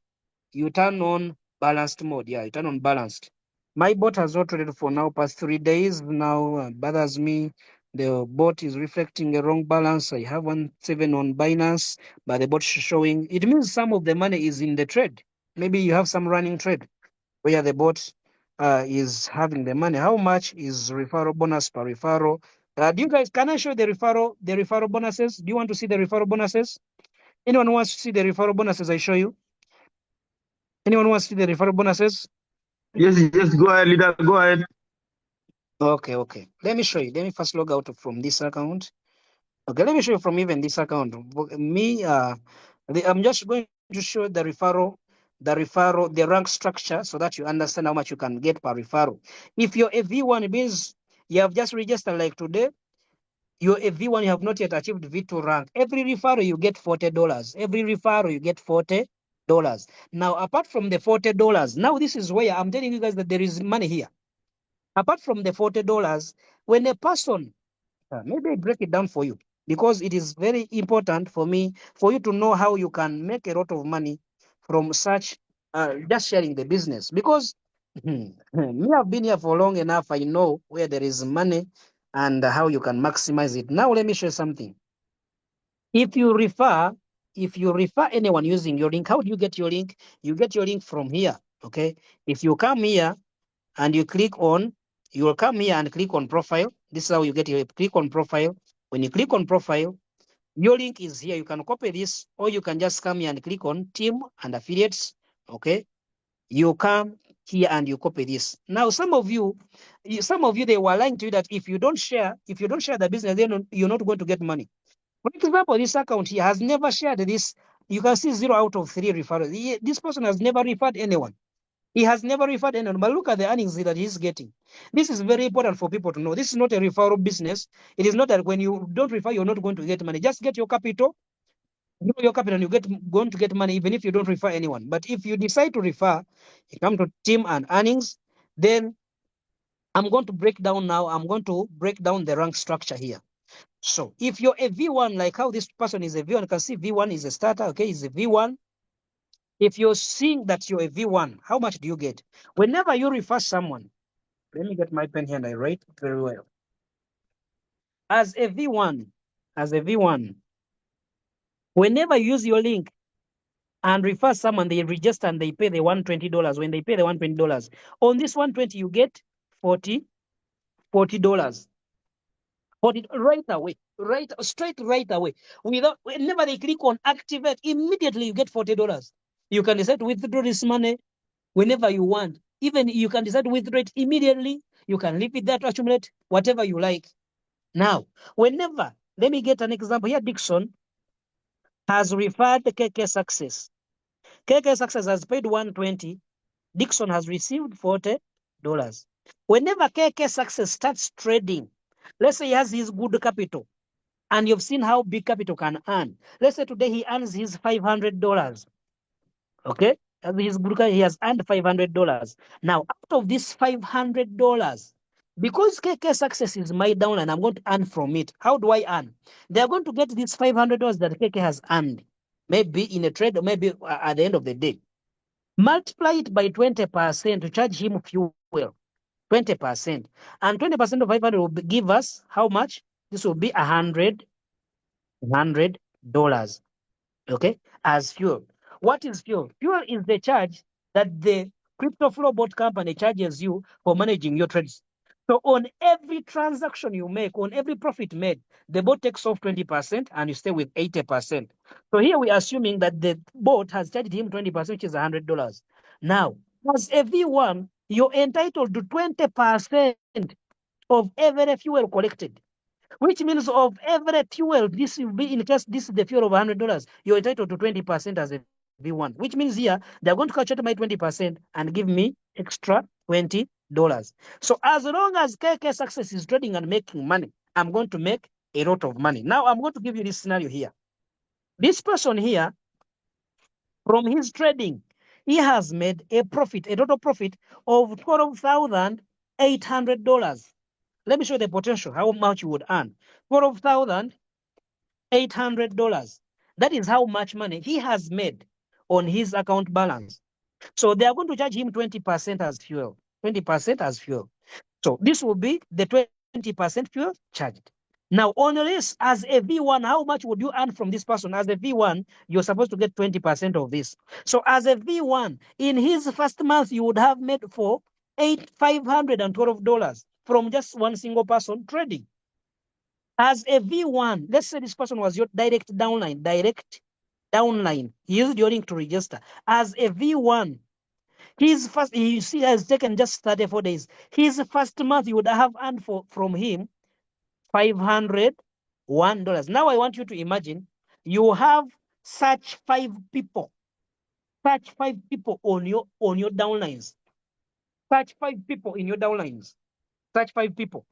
You turn on balanced mode. Yeah, you turn on balanced. My bot has not traded for now past 3 days. Now bothers me. The bot is reflecting a wrong balance. I have 1.7 on Binance, but the bot is showing. It means some of the money is in the trade. Maybe you have some running trade where the bot is having the money. How much is referral bonus per referral? Do you guys, can I show the referral bonuses? Do you want to see the referral bonuses? Anyone wants to see the referral bonuses I show you? Anyone wants to see the referral bonuses? Yes, go ahead, leader, go ahead. Okay. Let me show you. Let me first log out from this account. Okay, let me show you from even this account. Me, I'm just going to show the rank structure so that you understand how much you can get per referral. If you're a V1, it means you have just registered like today. You're a V1, you have not yet achieved V2 rank. Every referral you get $40. Every referral you get $40. Now, apart from the $40, now this is where I'm telling you guys that there is money here. Apart from the $40, when a person, maybe I break it down for you because it is very important for you to know how you can make a lot of money from such just sharing the business. Because me, I've been here for long enough. I know where there is money and how you can maximize it. Now, let me show you something. If you refer anyone using your link, how do you get your link? You get your link from here. Okay. If you come here and you will come here and click on profile. This is how you get your click on profile. When you click on profile, your link is here. You can copy this, or you can just come here and click on team and affiliates. Okay. You come here and you copy this. Now, some of you, they were lying to you that if you don't share the business, then you're not going to get money. For example, this account here has never shared this. You can see 0 out of 3 referrals. This person has never referred anyone. He has never referred anyone, but look at the earnings that he's getting. This is very important for people to know. This is not a referral business. It is not that when you don't refer, you're not going to get money. Just get your capital, and you're going to get money even if you don't refer anyone. But if you decide to refer, you come to team and earnings, then I'm going to break down now. I'm going to break down the rank structure here. So if you're a V1, like how this person is a V1, you can see V1 is a starter, okay, is a V1. If you're seeing that you're a V1, how much do you get? Whenever you refer someone, let me get my pen here and I write very well. As a V1, whenever you use your link and refer someone, they register and they pay the $120. When they pay the $120, on this 120, you get $40. Right away, right away. Whenever they click on activate, immediately you get $40. You can decide to withdraw this money whenever you want. Even you can decide to withdraw it immediately. You can leave it there to accumulate whatever you like. Now, let me get an example here. Dixon has referred KK Success. KK Success has paid $120. Dixon has received $40. Whenever KK Success starts trading, let's say he has his good capital, and you've seen how big capital can earn. Let's say today he earns his $500. Okay? He has earned $500. Now, out of this $500, because KK Success is my downline, I'm going to earn from it. How do I earn? They're going to get this $500 that KK has earned, maybe in a trade or maybe at the end of the day. Multiply it by 20% to charge him fuel. 20%. And 20% of 500 will give us how much? This will be $100. Okay, as fuel. What is fuel? Fuel is the charge that the crypto flow bot company charges you for managing your trades. So on every transaction you make, on every profit made, the bot takes off 20% and you stay with 80%. So here we are assuming that the bot has charged him 20%, which is $100. Now, as a V1, you're entitled to 20% of every fuel collected. which means of every fuel, this will be in case this is the fuel of $100, you're entitled to 20% as a V1, which means here they're going to calculate my 20% and give me extra $20. So as long as KK Success is trading and making money, I'm going to make a lot of money. Now I'm going to give you this scenario here. This person here, from his trading, he has made a profit, a total profit of $12,800. Let me show you the potential, how much you would earn. $12,800. That is how much money he has made on his account balance. So they are going to charge him 20% as fuel. 20% as fuel. So this will be the 20% fuel charged. Now, on this, as a V1, how much would you earn from this person? As a V1, you're supposed to get 20% of this. So as a V1, in his first month, you would have made for $512 from just one single person trading. As a V1, let's say this person was your direct downline. He used your link to register. As a V1, his first, you see, has taken just 34 days. His first month, you would have earned from him $501. Now I want you to imagine you have such five people on your downlines. Such five people in your downlines. Such five people.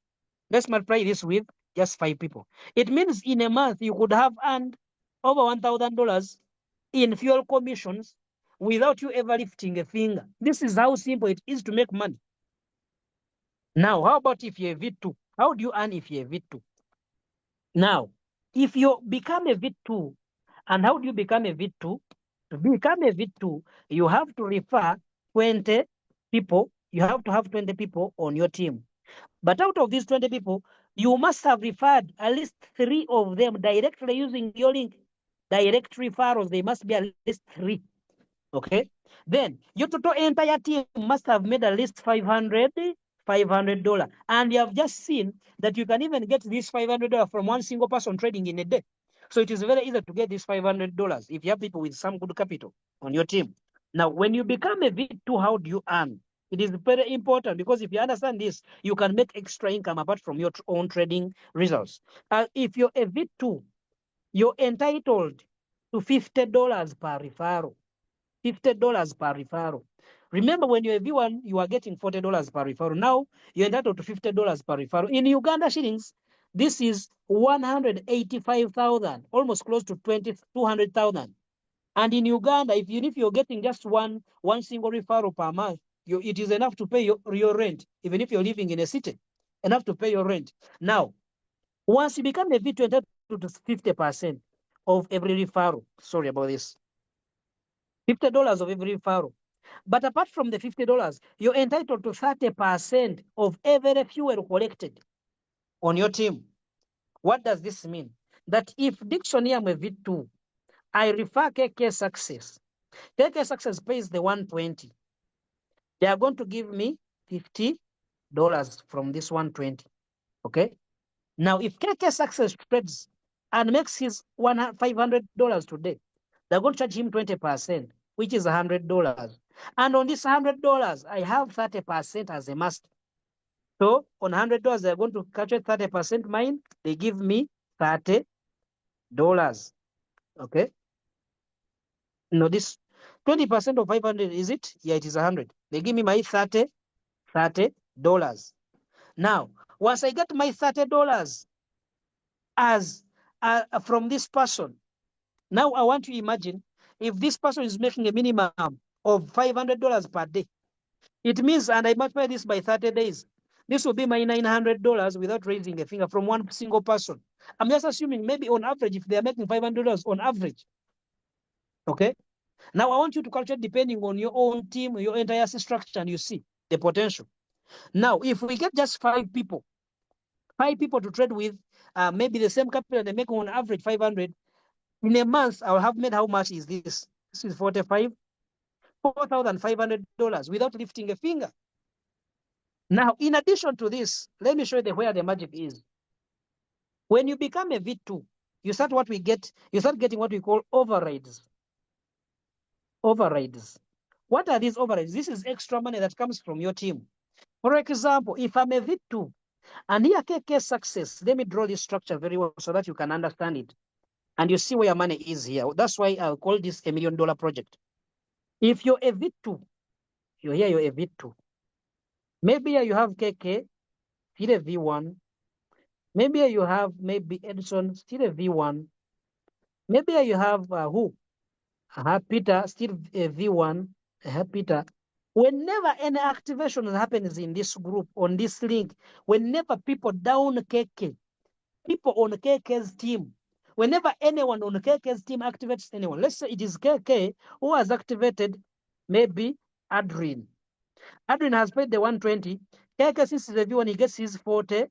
Let's multiply this with just 5 people. It means in a month you could have earned over $1,000 in fuel commissions without you ever lifting a finger. This is how simple it is to make money. Now, how about if you're a V2? How do you earn if you're a V2? Now, if you become a V2, and how do you become a V2? To become a V2, you have to refer 20 people. You have to have 20 people on your team. But out of these 20 people, you must have referred at least 3 of them directly using your link. Direct referrals, they must be at least 3. Okay? Then your total entire team must have made at least $500. And you have just seen that you can even get this $500 from one single person trading in a day. So it is very easy to get this $500 if you have people with some good capital on your team. Now, when you become a V2, how do you earn? It is very important because if you understand this, you can make extra income apart from your own trading results. If you're a V2, you're entitled to $50 per referral. $50 per referral. Remember, when you're a V1, you are getting $40 per referral. Now you're entitled to $50 per referral. In Uganda shillings, this is 185,000, almost close to 200,000. And in Uganda, if you're getting just one single referral per month, it is enough to pay your rent, even if you're living in a city, enough to pay your rent. Now, once you become a V2, entitled to 50% of every referral. Sorry about this. $50 of every referral. But apart from the $50, you're entitled to 30% of every fuel collected on your team. What does this mean? That if Dixon here, I'm a V2, I refer KK Success. KK Success pays the 120. They are going to give me $50 from this 120. Okay? Now, if KK Success trades and makes his $500 today, they're going to charge him 20%, which is $100. And on this $100, I have 30% as a master. So on $100, they're going to calculate 30% mine. They give me $30. Okay. No, this 20% of 500, is it? Yeah, it is 100. They give me my $30. Now, once I get my $30 as from this person, now I want to imagine if this person is making a minimum of $500 per day. It means, and I multiply this by 30 days, this will be my $900 without raising a finger from one single person. I'm just assuming maybe on average, if they're making $500 on average. Okay. Now I want you to calculate depending on your own team, your entire structure, and you see the potential. Now, if we get just 5 people to trade with, maybe the same capital, they make on average 500. In a month, I'll have made how much is this? This is $4,500 without lifting a finger. Now, in addition to this, let me show you where the magic is. When you become a V2, you start getting what we call overrides. Overrides. What are these overrides? This is extra money that comes from your team. For example, if I'm a V2 And here KK success, let me draw this structure very well so that you can understand it. And you see where your money is here. That's why I'll call this $1 million project. If you're a V2, you're here, you're a V2. Maybe you have KK, still a V1. Maybe you have maybe Edison, still a V1. Maybe you have who? Peter, still a V1. Peter. Whenever any activation happens in this group, on this link, whenever people down KK, people on KK's team, whenever anyone on KK's team activates anyone, let's say it is KK who has activated maybe Adrian. Adrian has paid the 120. KK, since he's a V1, he gets his $40.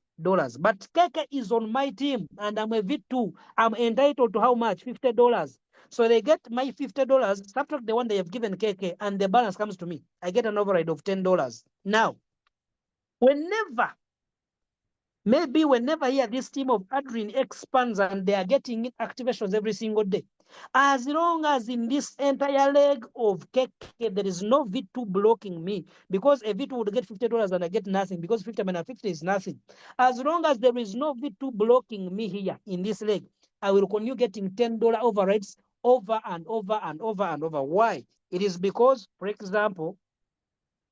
But KK is on my team and I'm a V2. I'm entitled to how much? $50. So they get my $50, subtract the one they have given KK, and the balance comes to me. I get an override of $10. Now, whenever here this team of Adrian expands and they are getting activations every single day, as long as in this entire leg of KK there is no V2 blocking me, because a V2 would get $50 and I get nothing, because 50 minus 50 is nothing. As long as there is no V2 blocking me here in this leg, I will continue getting $10 overrides over and over and over and over. Why? It is because, for example,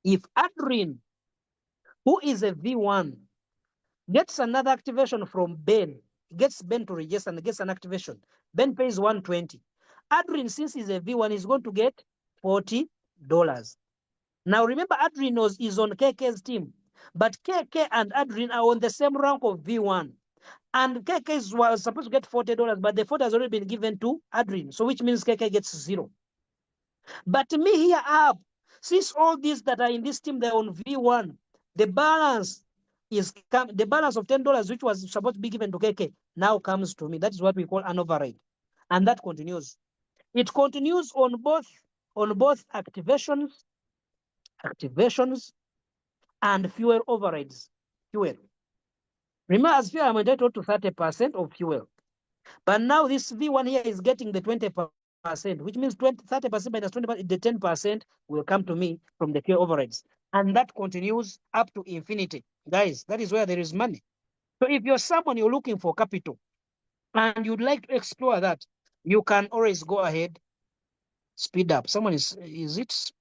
if Adrian, who is a V1, gets another activation from Ben, gets Ben to register and gets an activation, Ben pays 120. Adrian, since he's a V1, is going to get $40. Now remember, Adrian is on KK's team, but KK and Adrian are on the same rank of V1. And KK was supposed to get $40, but the 40 has already been given to Adrian, so which means KK gets 0. But me here up, since all these that are in this team, they're on V1, the balance the balance of $10, which was supposed to be given to KK, now comes to me. That is what we call an override. And that continues. It continues on both activations and fuel overrides. Fuel. Remember, as fuel, I'm entitled to 30% of fuel. But now this V1 here is getting the 20%, which means 30% minus 20%, the 10% will come to me from the fuel overrides. And that continues up to infinity. Guys, that is where there is money. So if you're someone you're looking for capital and you'd like to explore that, you can always go ahead, speed up. Someone's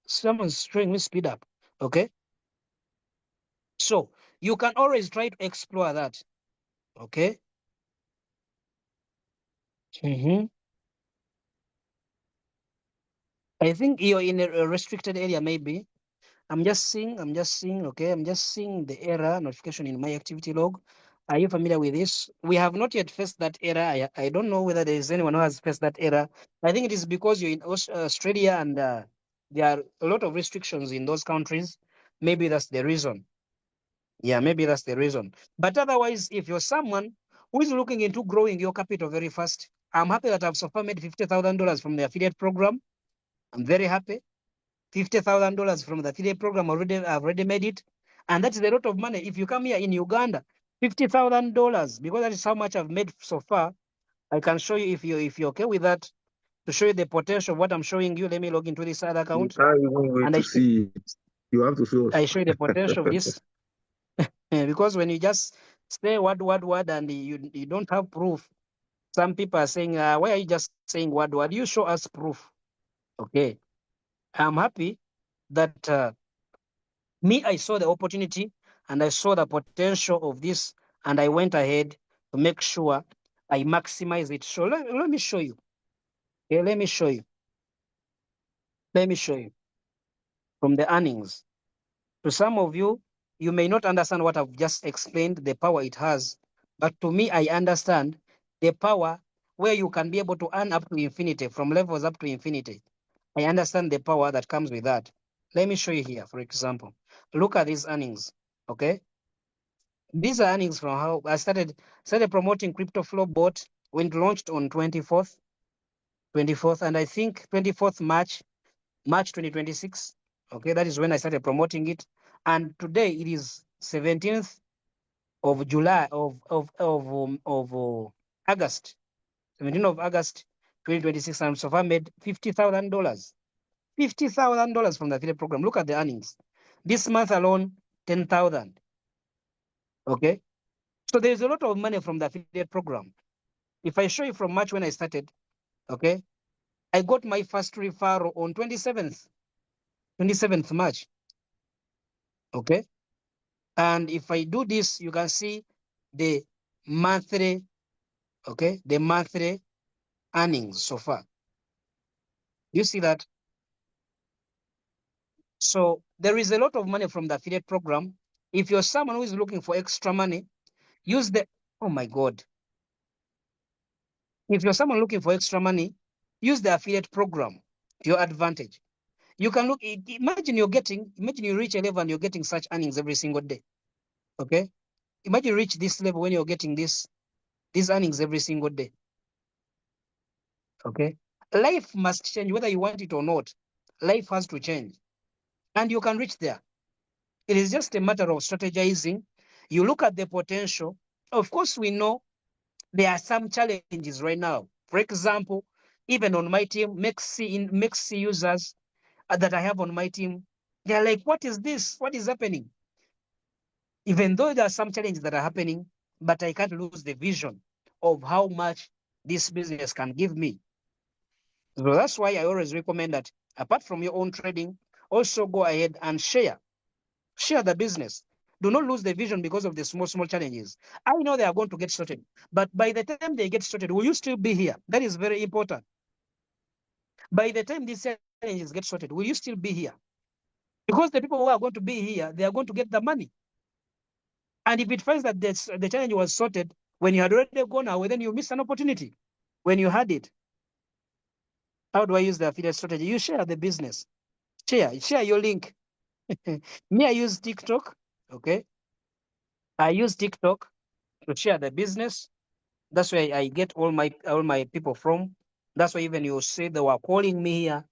showing me speed up. Okay. So you can always try to explore that. Okay. I think you're in a restricted area, maybe. I'm just seeing, okay, I'm just seeing the error notification in my activity log. Are you familiar with this? We have not yet faced that error. I don't know whether there is anyone who has faced that error. I think it is because you're in Australia and there are a lot of restrictions in those countries. Maybe that's the reason. Yeah, maybe that's the reason. But otherwise, if you're someone who is looking into growing your capital very fast, I'm happy that I've so far made $50,000 from the affiliate program. I'm very happy. $50,000 from the affiliate program I've already made it, and that is a lot of money. If you come here in Uganda, $50,000, because that is how much I've made so far. I can show you if you're okay with that, to show you the potential of what I'm showing you. Let me log into this other account. You can't even wait and to see it. You have to show us. I show you the potential of this. Because when you just say word and you don't have proof, some people are saying, why are you just saying word? You show us proof. Okay. I'm happy that I saw the opportunity and I saw the potential of this, and I went ahead to make sure I maximize it. So let me show you. Okay, let me show you. Let me show you from the earnings. To some of you, you may not understand what I've just explained, the power it has. But to me, I understand the power where you can be able to earn up to infinity, from levels up to infinity. I understand the power that comes with that. Let me show you here, for example. Look at these earnings, okay? These are earnings from how I started promoting Crypto Flow bot when it launched on 24th, and I think 24th March 2026. Okay, that is when I started promoting it. And today it is 17th of July of August, 17th of August 2026. And so far made $50,000. $50,000 from the affiliate program. Look at the earnings. This month alone, 10,000. Okay. So there's a lot of money from the affiliate program. If I show you from March when I started, okay, I got my first referral on 27th March, okay? And if I do this, you can see the monthly, okay, the monthly earnings so far. You see that? So there is a lot of money from the affiliate program. If you're someone who is looking for extra money, use the, oh my God. If you're someone looking for extra money, use the affiliate program to your advantage. You can look, imagine you reach a level and you're getting such earnings every single day. Okay? Imagine you reach this level when you're getting these earnings every single day. Okay? Life must change whether you want it or not. Life has to change. And you can reach there. It is just a matter of strategizing. You look at the potential. Of course, we know there are some challenges right now. For example, even on my team, Mexi users that I have on my team, they're like, what is this? What is happening? Even though there are some challenges that are happening, but I can't lose the vision of how much this business can give me. So that's why I always recommend that apart from your own trading, also go ahead and share the business. Do not lose the vision because of the small challenges. I know they are going to get sorted, but by the time they get sorted, will you still be here? That is very important. By the time these challenges get sorted, will you still be here? Because the people who are going to be here, they are going to get the money. And if it finds that the challenge was sorted when you had already gone away, then you missed an opportunity when you had it. How do I use the affiliate strategy? You share the business. Share your link. Me, I use TikTok. Okay. I use TikTok to share the business. That's where I get all my people from. That's why even you say they were calling me here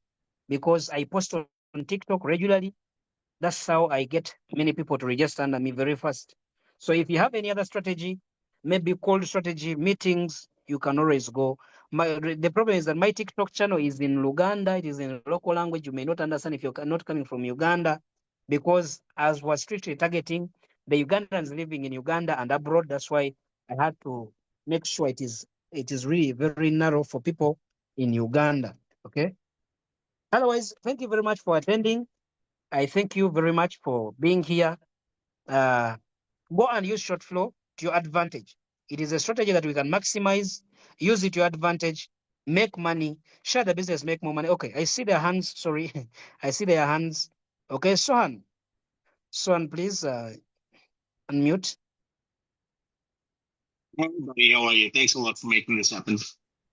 because I post on TikTok regularly. That's how I get many people to register under me very fast. So if you have any other strategy, maybe cold strategy, meetings, you can always go. The problem is that my TikTok channel is in Luganda. It is in local language. You may not understand if you're not coming from Uganda, because as we're strictly targeting the Ugandans living in Uganda and abroad. That's why I had to make sure it is really very narrow for people in Uganda. Okay. Otherwise, thank you very much for attending. I thank you very much for being here. Go and use short flow to your advantage. It is a strategy that we can maximize, use it to your advantage, make money, share the business, make more money. Okay, I see their hands. Sorry, I see their hands. Okay, Sohan, please unmute. Hey, buddy, how are you? Thanks a lot for making this happen.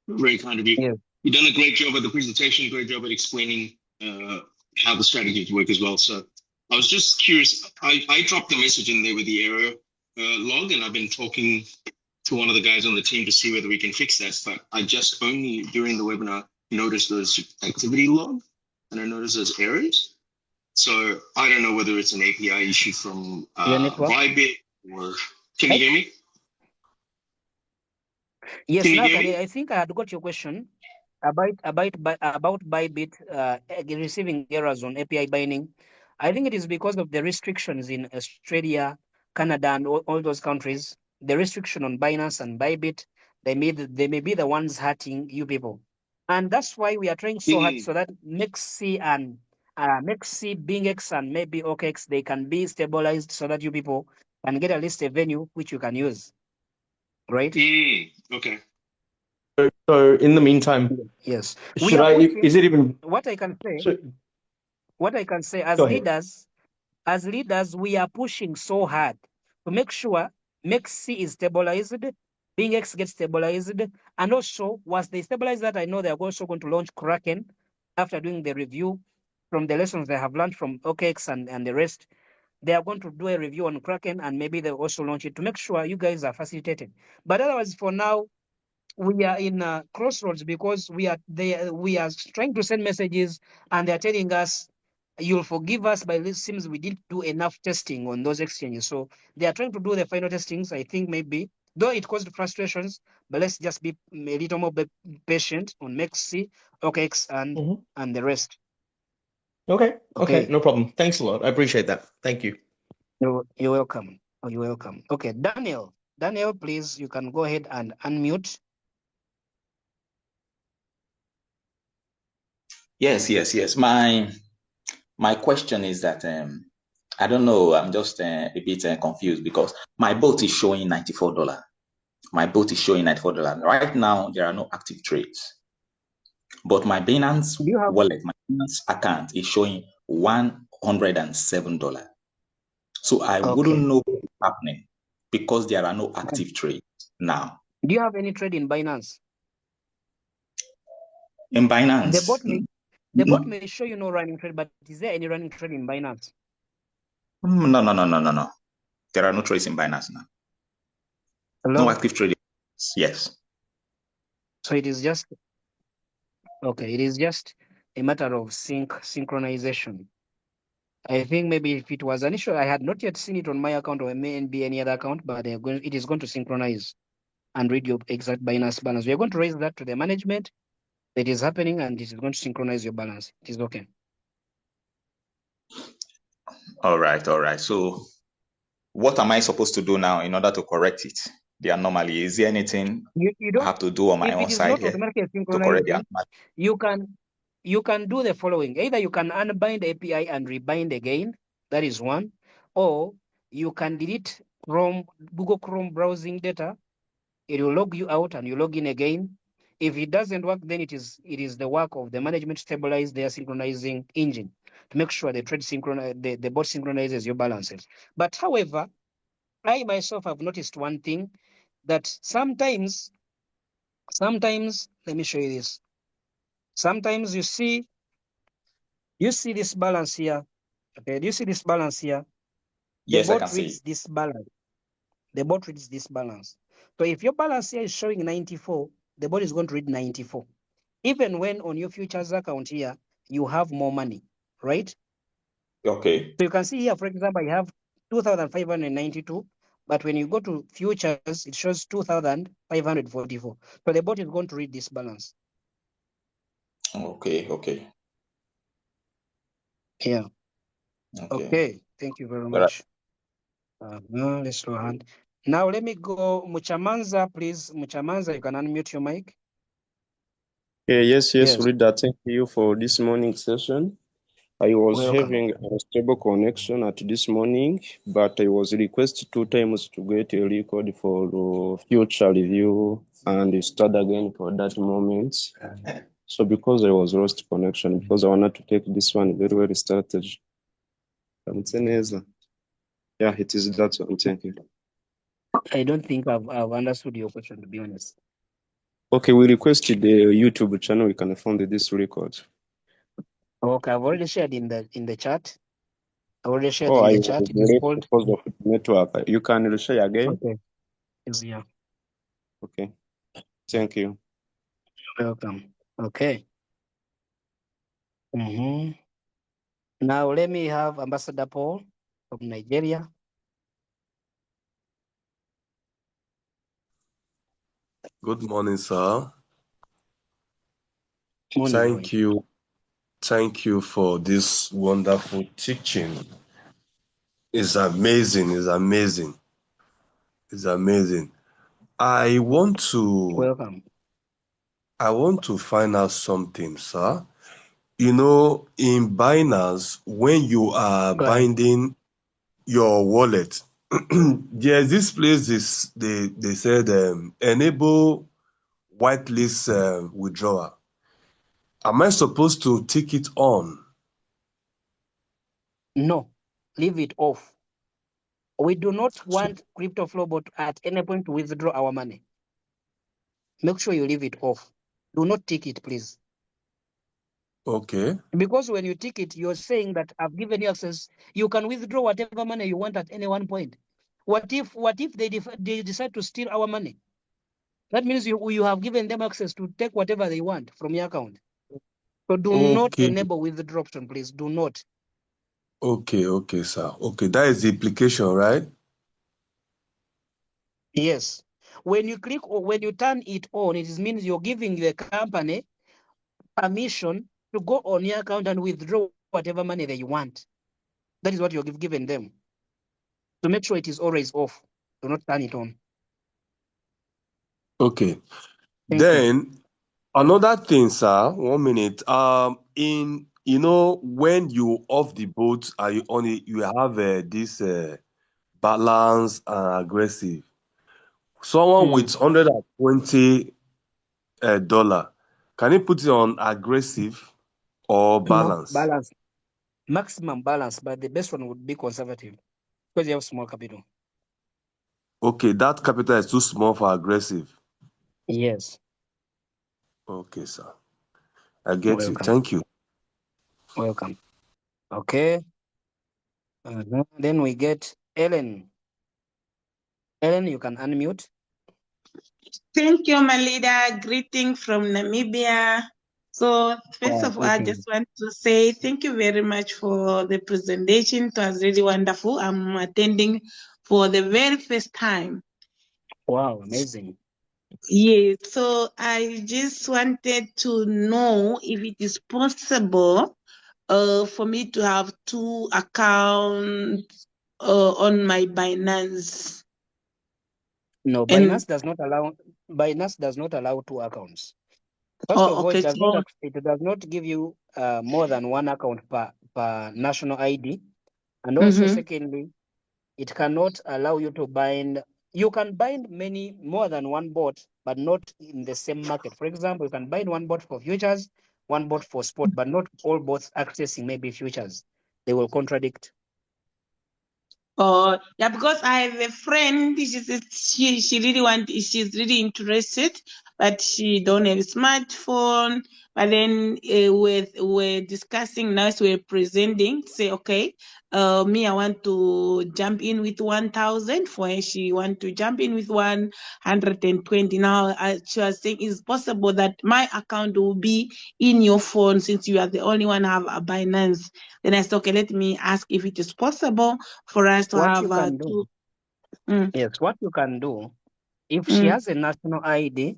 Very kind of you. Yeah. You've done a great job at the presentation, great job at explaining how the strategies work as well. So I was just curious. I dropped a message in there with the error log, and I've been talking to one of the guys on the team to see whether we can fix that. But I just only during the webinar noticed those activity log, and I noticed those errors. So I don't know whether it's an API issue from Your network. Bybit or can you hear me? Yes, Can you now hear me? I think I had got your question about Bybit receiving errors on API binding. I think it is because of the restrictions in Australia, Canada, and all those countries. The restriction on Binance and Bybit, they may be the ones hurting you people, and that's why we are trying so hard so that Mexi and Mexi, BingX, and maybe OKX, they can be stabilized so that you people can get at least a venue which you can use, right? Okay. So in the meantime, Yes, we should are I? pushing. Is it even? What I can say, Should, as go ahead. leaders, we are pushing so hard to make sure MEXC is stabilized, BingX gets stabilized, and also once they stabilize that, I know they are also going to launch Kraken after doing the review from the lessons they have learned from OKX and the rest. They are going to do a review on Kraken, and maybe they'll also launch it to make sure you guys are facilitated. But otherwise, for now, we are in a crossroads because we are trying to send messages and they're telling us you'll forgive us, but it seems we didn't do enough testing on those exchanges. So they are trying to do the final testings. I think maybe though it caused frustrations, but let's just be a little more patient on Mexi, OKX, and the rest. Okay, no problem. Thanks a lot. I appreciate that. Thank you. You're welcome. You're welcome. Okay, Daniel, Daniel, please, you can go ahead and unmute. Yes. My question is that I don't know. I'm just a bit confused because my boat is showing $94. My boat is showing $94. Right now, there are no active trades, but my Binance wallet, my Binance account is showing $107. So I wouldn't know what's happening because there are no active trades now. Do you have any trade in Binance? In Binance? The bot may show you no running trade, but is there any running trade in Binance? No. There are no trades in Binance now. Hello? No active trading. Yes. So it is just okay. It is just a matter of synchronization. I think maybe if it was an issue, I had not yet seen it on my account or maybe any other account, but it is going to synchronize and read your exact Binance balance. We are going to raise that to the management. It is happening and it is going to synchronize your balance. It is okay. All right. So what am I supposed to do now in order to correct it? The anomaly. Is there anything I have to do on my own side here to correct the anomaly? You can do the following. Either you can unbind the API and rebind again. That is one. Or you can delete Google Chrome browsing data. It will log you out and you log in again. If it doesn't work, then it is the work of the management to stabilize their synchronizing engine to make sure the bot synchronizes your balances. But however, I myself have noticed one thing, that sometimes, let me show you this. Sometimes you see this balance here. Okay, do you see this balance here? Yes, I can see. This balance. The bot reads this balance. So if your balance here is showing 94, the bot is going to read 94. Even when on your futures account here, you have more money, right? Okay. So you can see here, for example, I have 2,592, but when you go to futures, it shows 2,544. So the bot is going to read this balance. Okay. Yeah. Okay. Thank you very much. Let's go ahead. Now let me go. Muchamanza, please. Muchamanza, you can unmute your mic. Yes, Rida. Thank you for this morning session. I was having a stable connection at this morning, but I was requested 2 times to get a record for future review and start again for that moment. So because I was lost connection, because I wanted to take this one very well started. Yeah, it is that one. Thank you. I don't think I've understood your question, to be honest. Okay, we requested the YouTube channel. We can find this record. Okay, I've already shared in the chat. I already shared in the chat. It is called because of network. You can reshare again. Okay. Yeah. Okay. Thank you. You're welcome. Okay. Now let me have Ambassador Paul from Nigeria. Good morning, sir. Morning. Thank you for this wonderful teaching. It's amazing. I want to find out something, sir. You know, in Binance, when you are binding your wallet, there's this place they said enable whitelist withdrawal. Am I supposed to tick it on? No, leave it off. We do not want crypto flow bot at any point to withdraw our money. Make sure you leave it off. Do not tick it, please. Okay. Because when you tick it, you're saying that I've given you access. You can withdraw whatever money you want at any one point. What if they decide to steal our money? That means you have given them access to take whatever they want from your account. So do not enable withdraw option, please. Do not. Okay, sir. Okay, that is the implication, right? Yes. When you click or when you turn it on, it means you're giving the company permission to go on your account and withdraw whatever money they want. That is what you're given them. So make sure it is always off. Do not turn it on. Okay. Thank you. Then another thing, sir, 1 minute. In when you off the boat, are you on it? You have this balance and aggressive. Someone with $120 dollar, can he put it on aggressive or No, balance? balance. Maximum balance, but the best one would be conservative because you have small capital. Okay, that capital is too small for aggressive. Yes. Okay, sir. I get you. Welcome. Thank you. Welcome. Okay. Then we get Ellen. Ellen, you can unmute. Thank you, my leader. Greeting from Namibia. So first of all, I just want to say thank you very much for the presentation. It was really wonderful. I'm attending for the very first time. Wow, amazing. Yes, so I just wanted to know if it is possible for me to have two accounts on my Binance. No, And Binance does not allow two accounts. First of all, okay, so it does not give you more than one account per national ID. And also, secondly, it cannot allow you to bind. You can bind more than one bot, but not in the same market. For example, you can bind one bot for futures, one bot for spot, but not all bots accessing maybe futures. They will contradict. yeah, because I have a friend. She really she's really interested, but she don't have a smartphone. But then we're discussing now, so we're presenting. Say, okay, me, I want to jump in with 1,000 for her. She want to jump in with 120. Now, she was saying, is possible that my account will be in your phone since you are the only one have a Binance. Then I said, okay, let me ask if it is possible for us to What have you can two. do, yes, what you can do, if she Mm, has a national ID,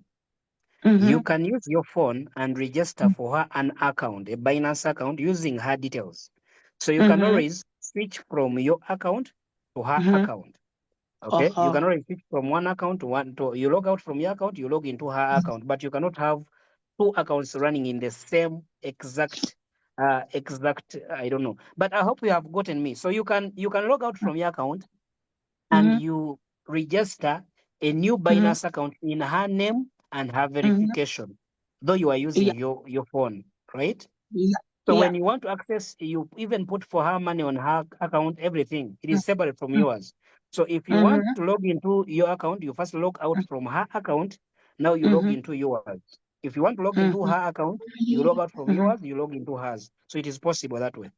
mm-hmm, you can use your phone and register for her an account, a Binance account, using her details. So you can mm-hmm, always switch from your account to her mm-hmm. account. Okay, you Uh-huh. can always switch from one account to one. You log out from your account, you log into her account, but you cannot have two accounts running in the same exact. I don't know, but I hope you have gotten me. So you can log out from your account and Mm-hmm, you register a new mm-hmm, Binance account in her name and her mm-hmm. verification, though you are Yeah, using your phone, right? yeah, So yeah. when you want to access, you even put for her money on her account, everything. It is separate from yours. So if you want Mm-hmm, to log into your account, you first log out from her account. Now you log mm-hmm, into yours. If you want to log into mm-hmm, her account, you log out from mm-hmm. yours, you log into hers. So it is possible that way.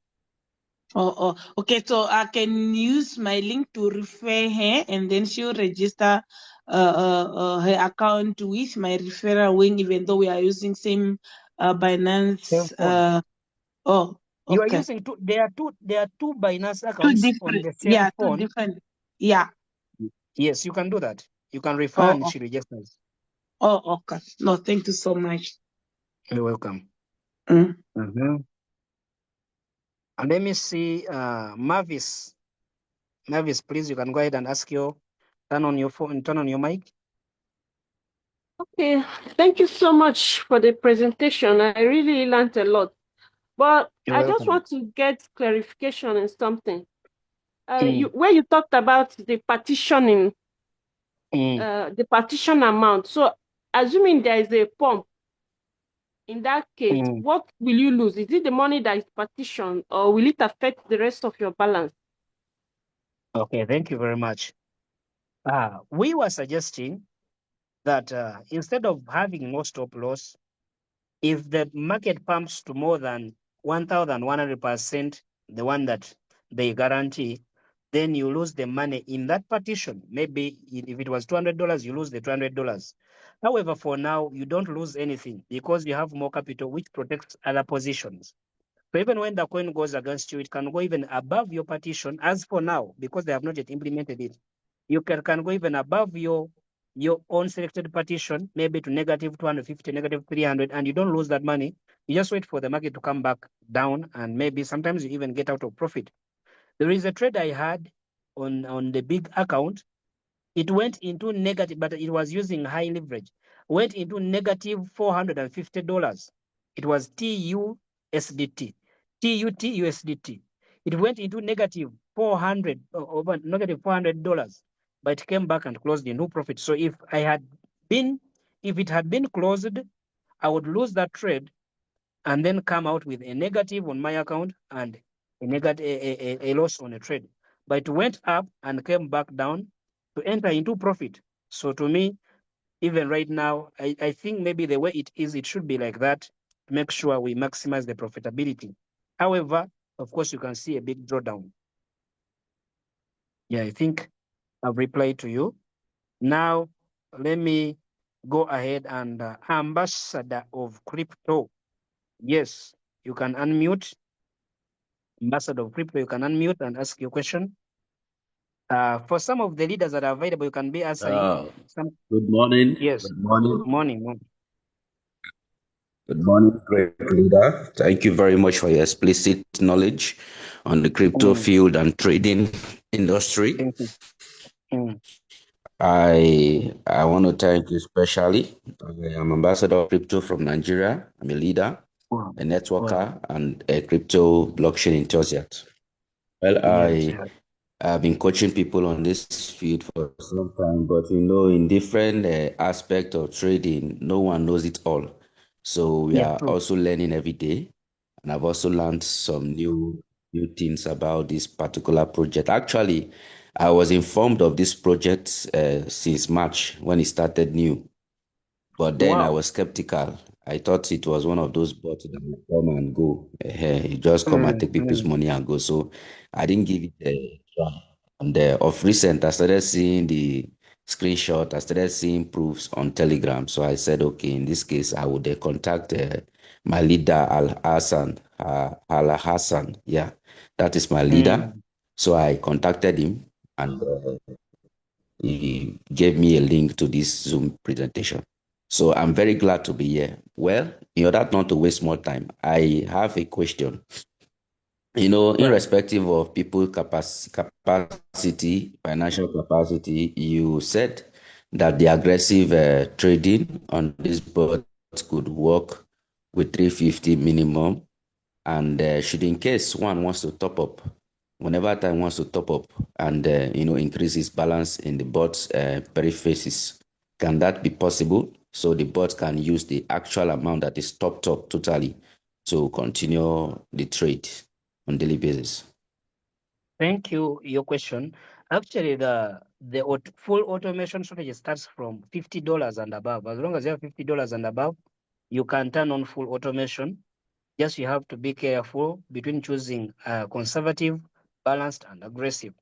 Okay. So I can use my link to refer her, and then she'll register her account with my referral wing, even though we are using same Same Binance. phone. You are Okay. using two. There are two Binance Two accounts on different. the same Yeah, two phone. different. Yeah. Yes, you can do that. You can refer Oh, and oh, she registers. okay. No, thank you so much. You're welcome. Mm. And let me see, Mavis. Mavis, please, you can go ahead and ask turn on your phone, turn on your mic. Okay, thank you so much for the presentation. I really learned a lot. But You're I just welcome. want to get clarification on something. Where you talked about the partitioning, the partition amount. So assuming there is a pump, in that case, what will you lose? Is it the money that is partitioned, or will it affect the rest of your balance? Okay, thank you very much. We were suggesting that instead of having no stop loss, if the market pumps to more than 1,100%, the one that they guarantee, then you lose the money in that partition. Maybe if it was $200, you lose the $200. However, for now, you don't lose anything because you have more capital, which protects other positions. So even when the coin goes against you, it can go even above your partition. As for now, because they have not yet implemented it, you can go even above your own selected partition, maybe to negative 250, negative 300, and you don't lose that money. You just wait for the market to come back down, and maybe sometimes you even get out of profit. There is a trade I had on the big account. It went into negative, but it was using high leverage. Went into negative $450. It was TUSDT, TUT-USDT. It went into negative 400, over negative $400, but it came back and closed in no profit. So if it had been closed, I would lose that trade and then come out with a negative on my account and a loss on a trade. But it went up and came back down to enter into profit. So to me, even right now, I think maybe the way it is, it should be like that to make sure we maximize the profitability. However, of course, you can see a big drawdown. Yeah, I think I've replied to you. Now, let me go ahead and ambassador of crypto. Yes, you can unmute. Ambassador of crypto, you can unmute and ask your question. For some of the leaders that are available, you can be answering. Good morning. Yes. Good morning. Morning. Good morning, great leader. Thank you very much for your explicit knowledge on the crypto field and trading industry. Thank you. I want to thank you especially. I'm ambassador of crypto from Nigeria. I'm a leader, a networker, and a crypto blockchain enthusiast. Well, I've been coaching people on this field for some time, but in different aspects of trading, no one knows it all. So we are also learning every day, and I've also learned some new things about this particular project. Actually, I was informed of this project since March when it started new, but then I was skeptical. I thought it was one of those bots that would come and go. You just come and take people's money and go. So I didn't give it a try. And of recent, I started seeing the screenshot. I started seeing proofs on Telegram. So I said, okay, in this case, I would contact my leader, Al Hassan. Yeah, that is my leader. So I contacted him and he gave me a link to this Zoom presentation. So I'm very glad to be here. Well, in order not to waste more time, I have a question. Irrespective of people capacity, financial capacity, you said that the aggressive trading on this board could work with 350 minimum. And should in case one wants to top up, whenever time wants to top up and increase its balance in the bot's perifaces, can that be possible? So the bot can use the actual amount that is topped up totally to continue the trade on daily basis. Thank you. Your question. Actually, the full automation strategy starts from $50 and above. As long as you have $50 and above, you can turn on full automation. Just you have to be careful between choosing conservative, balanced, and aggressive.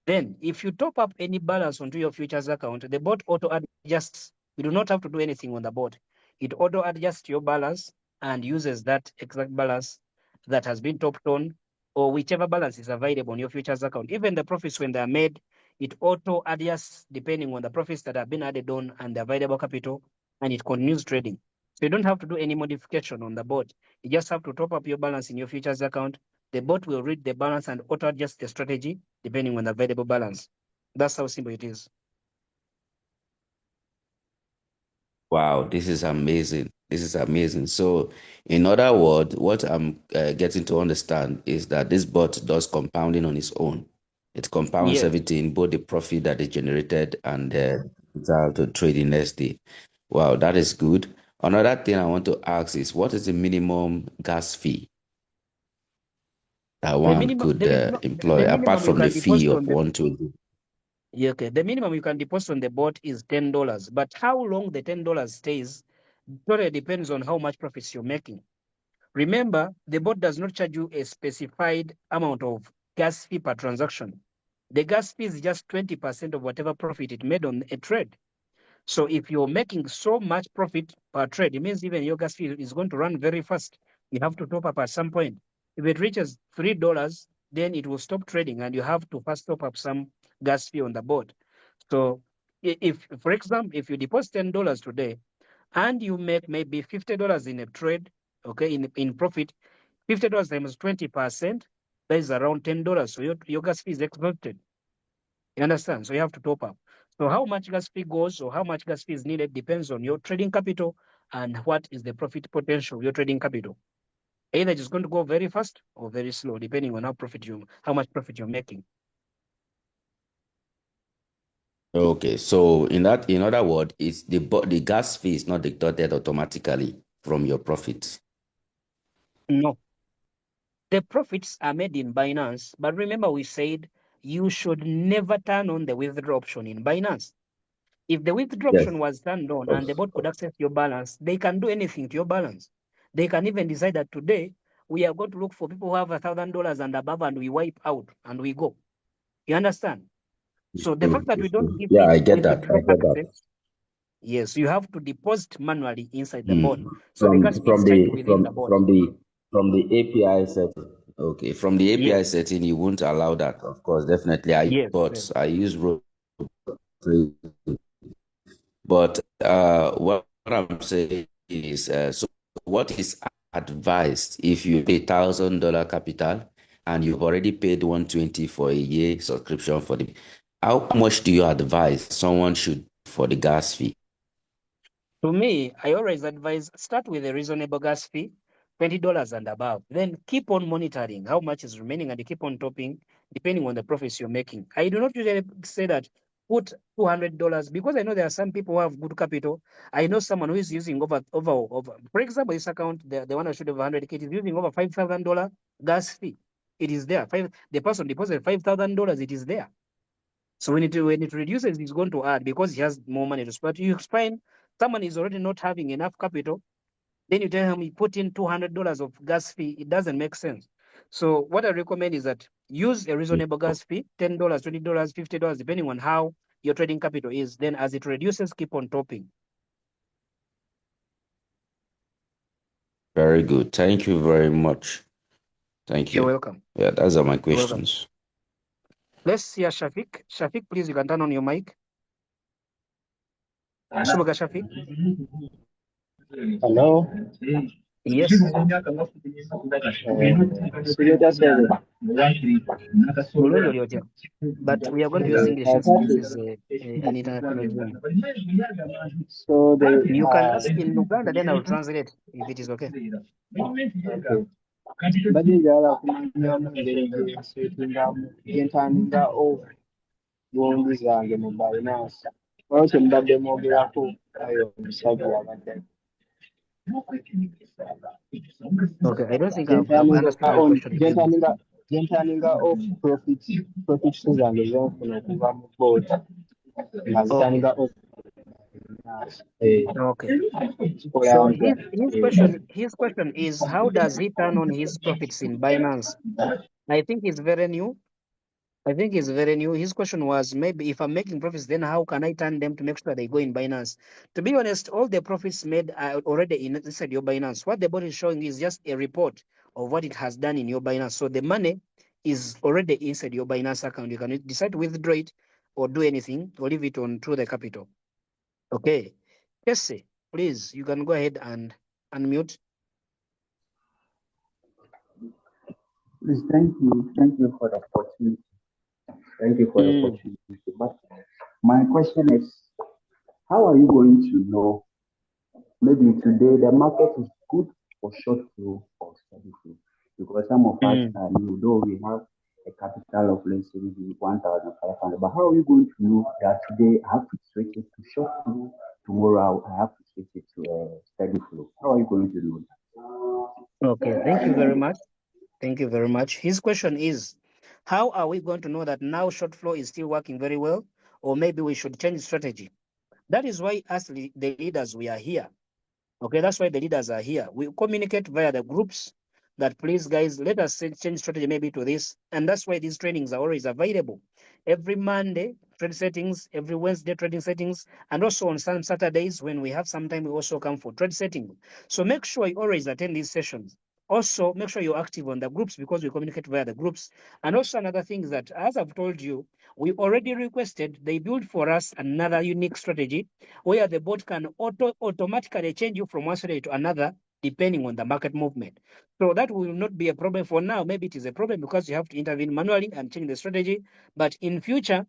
Then, if you top up any balance onto your futures account, the bot auto adjusts. You do not have to do anything on the bot. It auto adjusts your balance and uses that exact balance that has been topped on, or whichever balance is available on your futures account. Even the profits, when they're made, it auto adjusts depending on the profits that have been added on and the available capital, and it continues trading. So you don't have to do any modification on the bot. You just have to top up your balance in your futures account. The bot will read the balance and auto adjust the strategy depending on the available balance. That's how simple it is. Wow, this is amazing. This is amazing. So, in other words, what I'm getting to understand is that this bot does compounding on its own. It compounds everything, both the profit that is generated and the result to trade in next day. Wow, that is good. Another thing I want to ask is, what is the minimum gas fee that one could employ apart from the fee of 120? Yeah, okay. The minimum you can deposit on the bot is $10, but how long the $10 stays totally depends on how much profits you're making. Remember, the bot does not charge you a specified amount of gas fee per transaction. The gas fee is just 20% of whatever profit it made on a trade. So if you're making so much profit per trade, it means even your gas fee is going to run very fast. You have to top up at some point. If it reaches $3, then it will stop trading and you have to first top up some gas fee on the board. So if, for example, if you deposit $10 today and you make maybe $50 in a trade, okay, in profit, $50 times 20%, that is around $10. So your gas fee is exhausted. You understand? So you have to top up. So how much gas fee goes or how much gas fee is needed depends on your trading capital and what is the profit potential of your trading capital. Either it's going to go very fast or very slow, depending on how much profit you're making. Okay, so in other words, it's the gas fee is not deducted automatically from your profits. No. The profits are made in Binance, but remember we said you should never turn on the withdraw option in Binance. If the withdraw option was turned on and the bot could access your balance, they can do anything to your balance. They can even decide that today we are going to look for people who have $1,000 and above and we wipe out and we go. You understand? So the fact that we don't give I get that. withdraw access, yes, you have to deposit manually inside the bot. So From the gas fee is tied within the bot. From the API setting. Okay, from the API setting, you won't allow that. Of course, definitely. I use bots. I use robots. But what I'm saying is, so what is advised if you pay $1,000 capital and you've already paid $120 for a year subscription for the? How much do you advise someone should for the gas fee? To me, I always advise start with a reasonable gas fee, $20 and above. Then keep on monitoring how much is remaining and keep on topping depending on the profits you're making. I do not usually say that put $200 because I know there are some people who have good capital. I know someone who is using over. For example, this account, the one I should have 100K is using over $5,000 gas fee. It is there. The person deposited $5,000. It is there. So when it reduces, it's going to add because he has more money to spend. You explain someone is already not having enough capital, then you tell him he put in $200 of gas fee. It doesn't make sense. So what I recommend is that use a reasonable gas fee, $10, $20, $50, depending on how your trading capital is. Then as it reduces, keep on topping. Very good. Thank you very much. Thank you. You're welcome. Yeah, those are my questions. Let's hear Shafiq. Shafiq, please, you can turn on your mic. Shafiq. Hello. Yes. But we are going to use English since this is an international Zoom. So you can ask in Uganda, then I will translate if it is okay. Badinjala kumanya mu ngeri gyenseetingamu gyentandingawo gondi zange mu Binance. Waliwo kye mbadde mwogerako ayo omusajja abadde. Okay, I don't think I've understood your question. Gyentandingawo profits zange zenfuna okuva mu board nga zitandika Okay. So his question is, how does he turn on his profits in Binance? I think it's very new. His question was, maybe if I'm making profits, then how can I turn them to make sure they go in Binance? To be honest, all the profits made are already inside your Binance. What the bot is showing is just a report of what it has done in your Binance. So the money is already inside your Binance account. You can decide to withdraw it or do anything or leave it on through the capital. Okay. Jesse, please, you can go ahead and unmute. Please, thank you for the opportunity. Thank you for the opportunity. But my question is, how are you going to know maybe today the market is good for short flow or steady flow? Because some of us are new, though we have a capital of let's say maybe 1,500. But how are you going to know that today I have to switch it to short flow, tomorrow I have to switch it to a steady flow? How are you going to know that? Okay, thank you very much. Thank you very much. His question is, how are we going to know that now short flow is still working very well, or maybe we should change strategy? That is why us, the leaders, we are here. Okay, that's why the leaders are here. We communicate via the groups that, please, guys, let us change strategy maybe to this. And that's why these trainings are always available. Every Monday, trade settings, every Wednesday, trading settings, and also on some Saturdays when we have some time, we also come for trade setting. So make sure you always attend these sessions. Also, make sure you're active on the groups because we communicate via the groups. And also another thing is that, as I've told you, we already requested they build for us another unique strategy where the bot can automatically change you from one strategy to another depending on the market movement. So that will not be a problem for now. Maybe it is a problem because you have to intervene manually and change the strategy. But in future,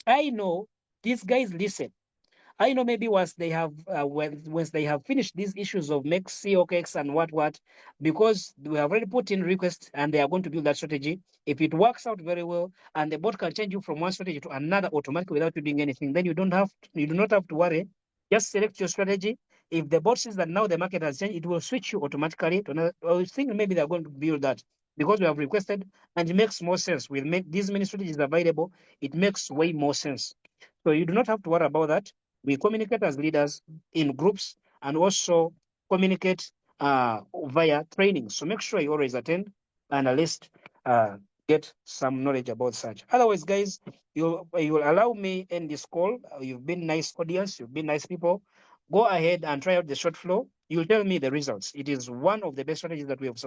I know these guys listen. I know maybe once they have once they have finished these issues of make COKX and what, because we have already put in requests and they are going to build that strategy. If it works out very well and the bot can change you from one strategy to another automatically without you doing anything, then you do not have to worry. Just select your strategy. If the bot says that now the market has changed, it will switch you automatically to another. I think maybe they're going to build that because we have requested, and it makes more sense. With these many strategies available, it makes way more sense. So you do not have to worry about that. We communicate as leaders in groups and also communicate via training. So make sure you always attend and at least get some knowledge about such. Otherwise, guys, you will allow me in this call. You've been nice audience. You've been nice people. Go ahead and try out the short flow. You'll tell me the results. It is one of the best strategies that we have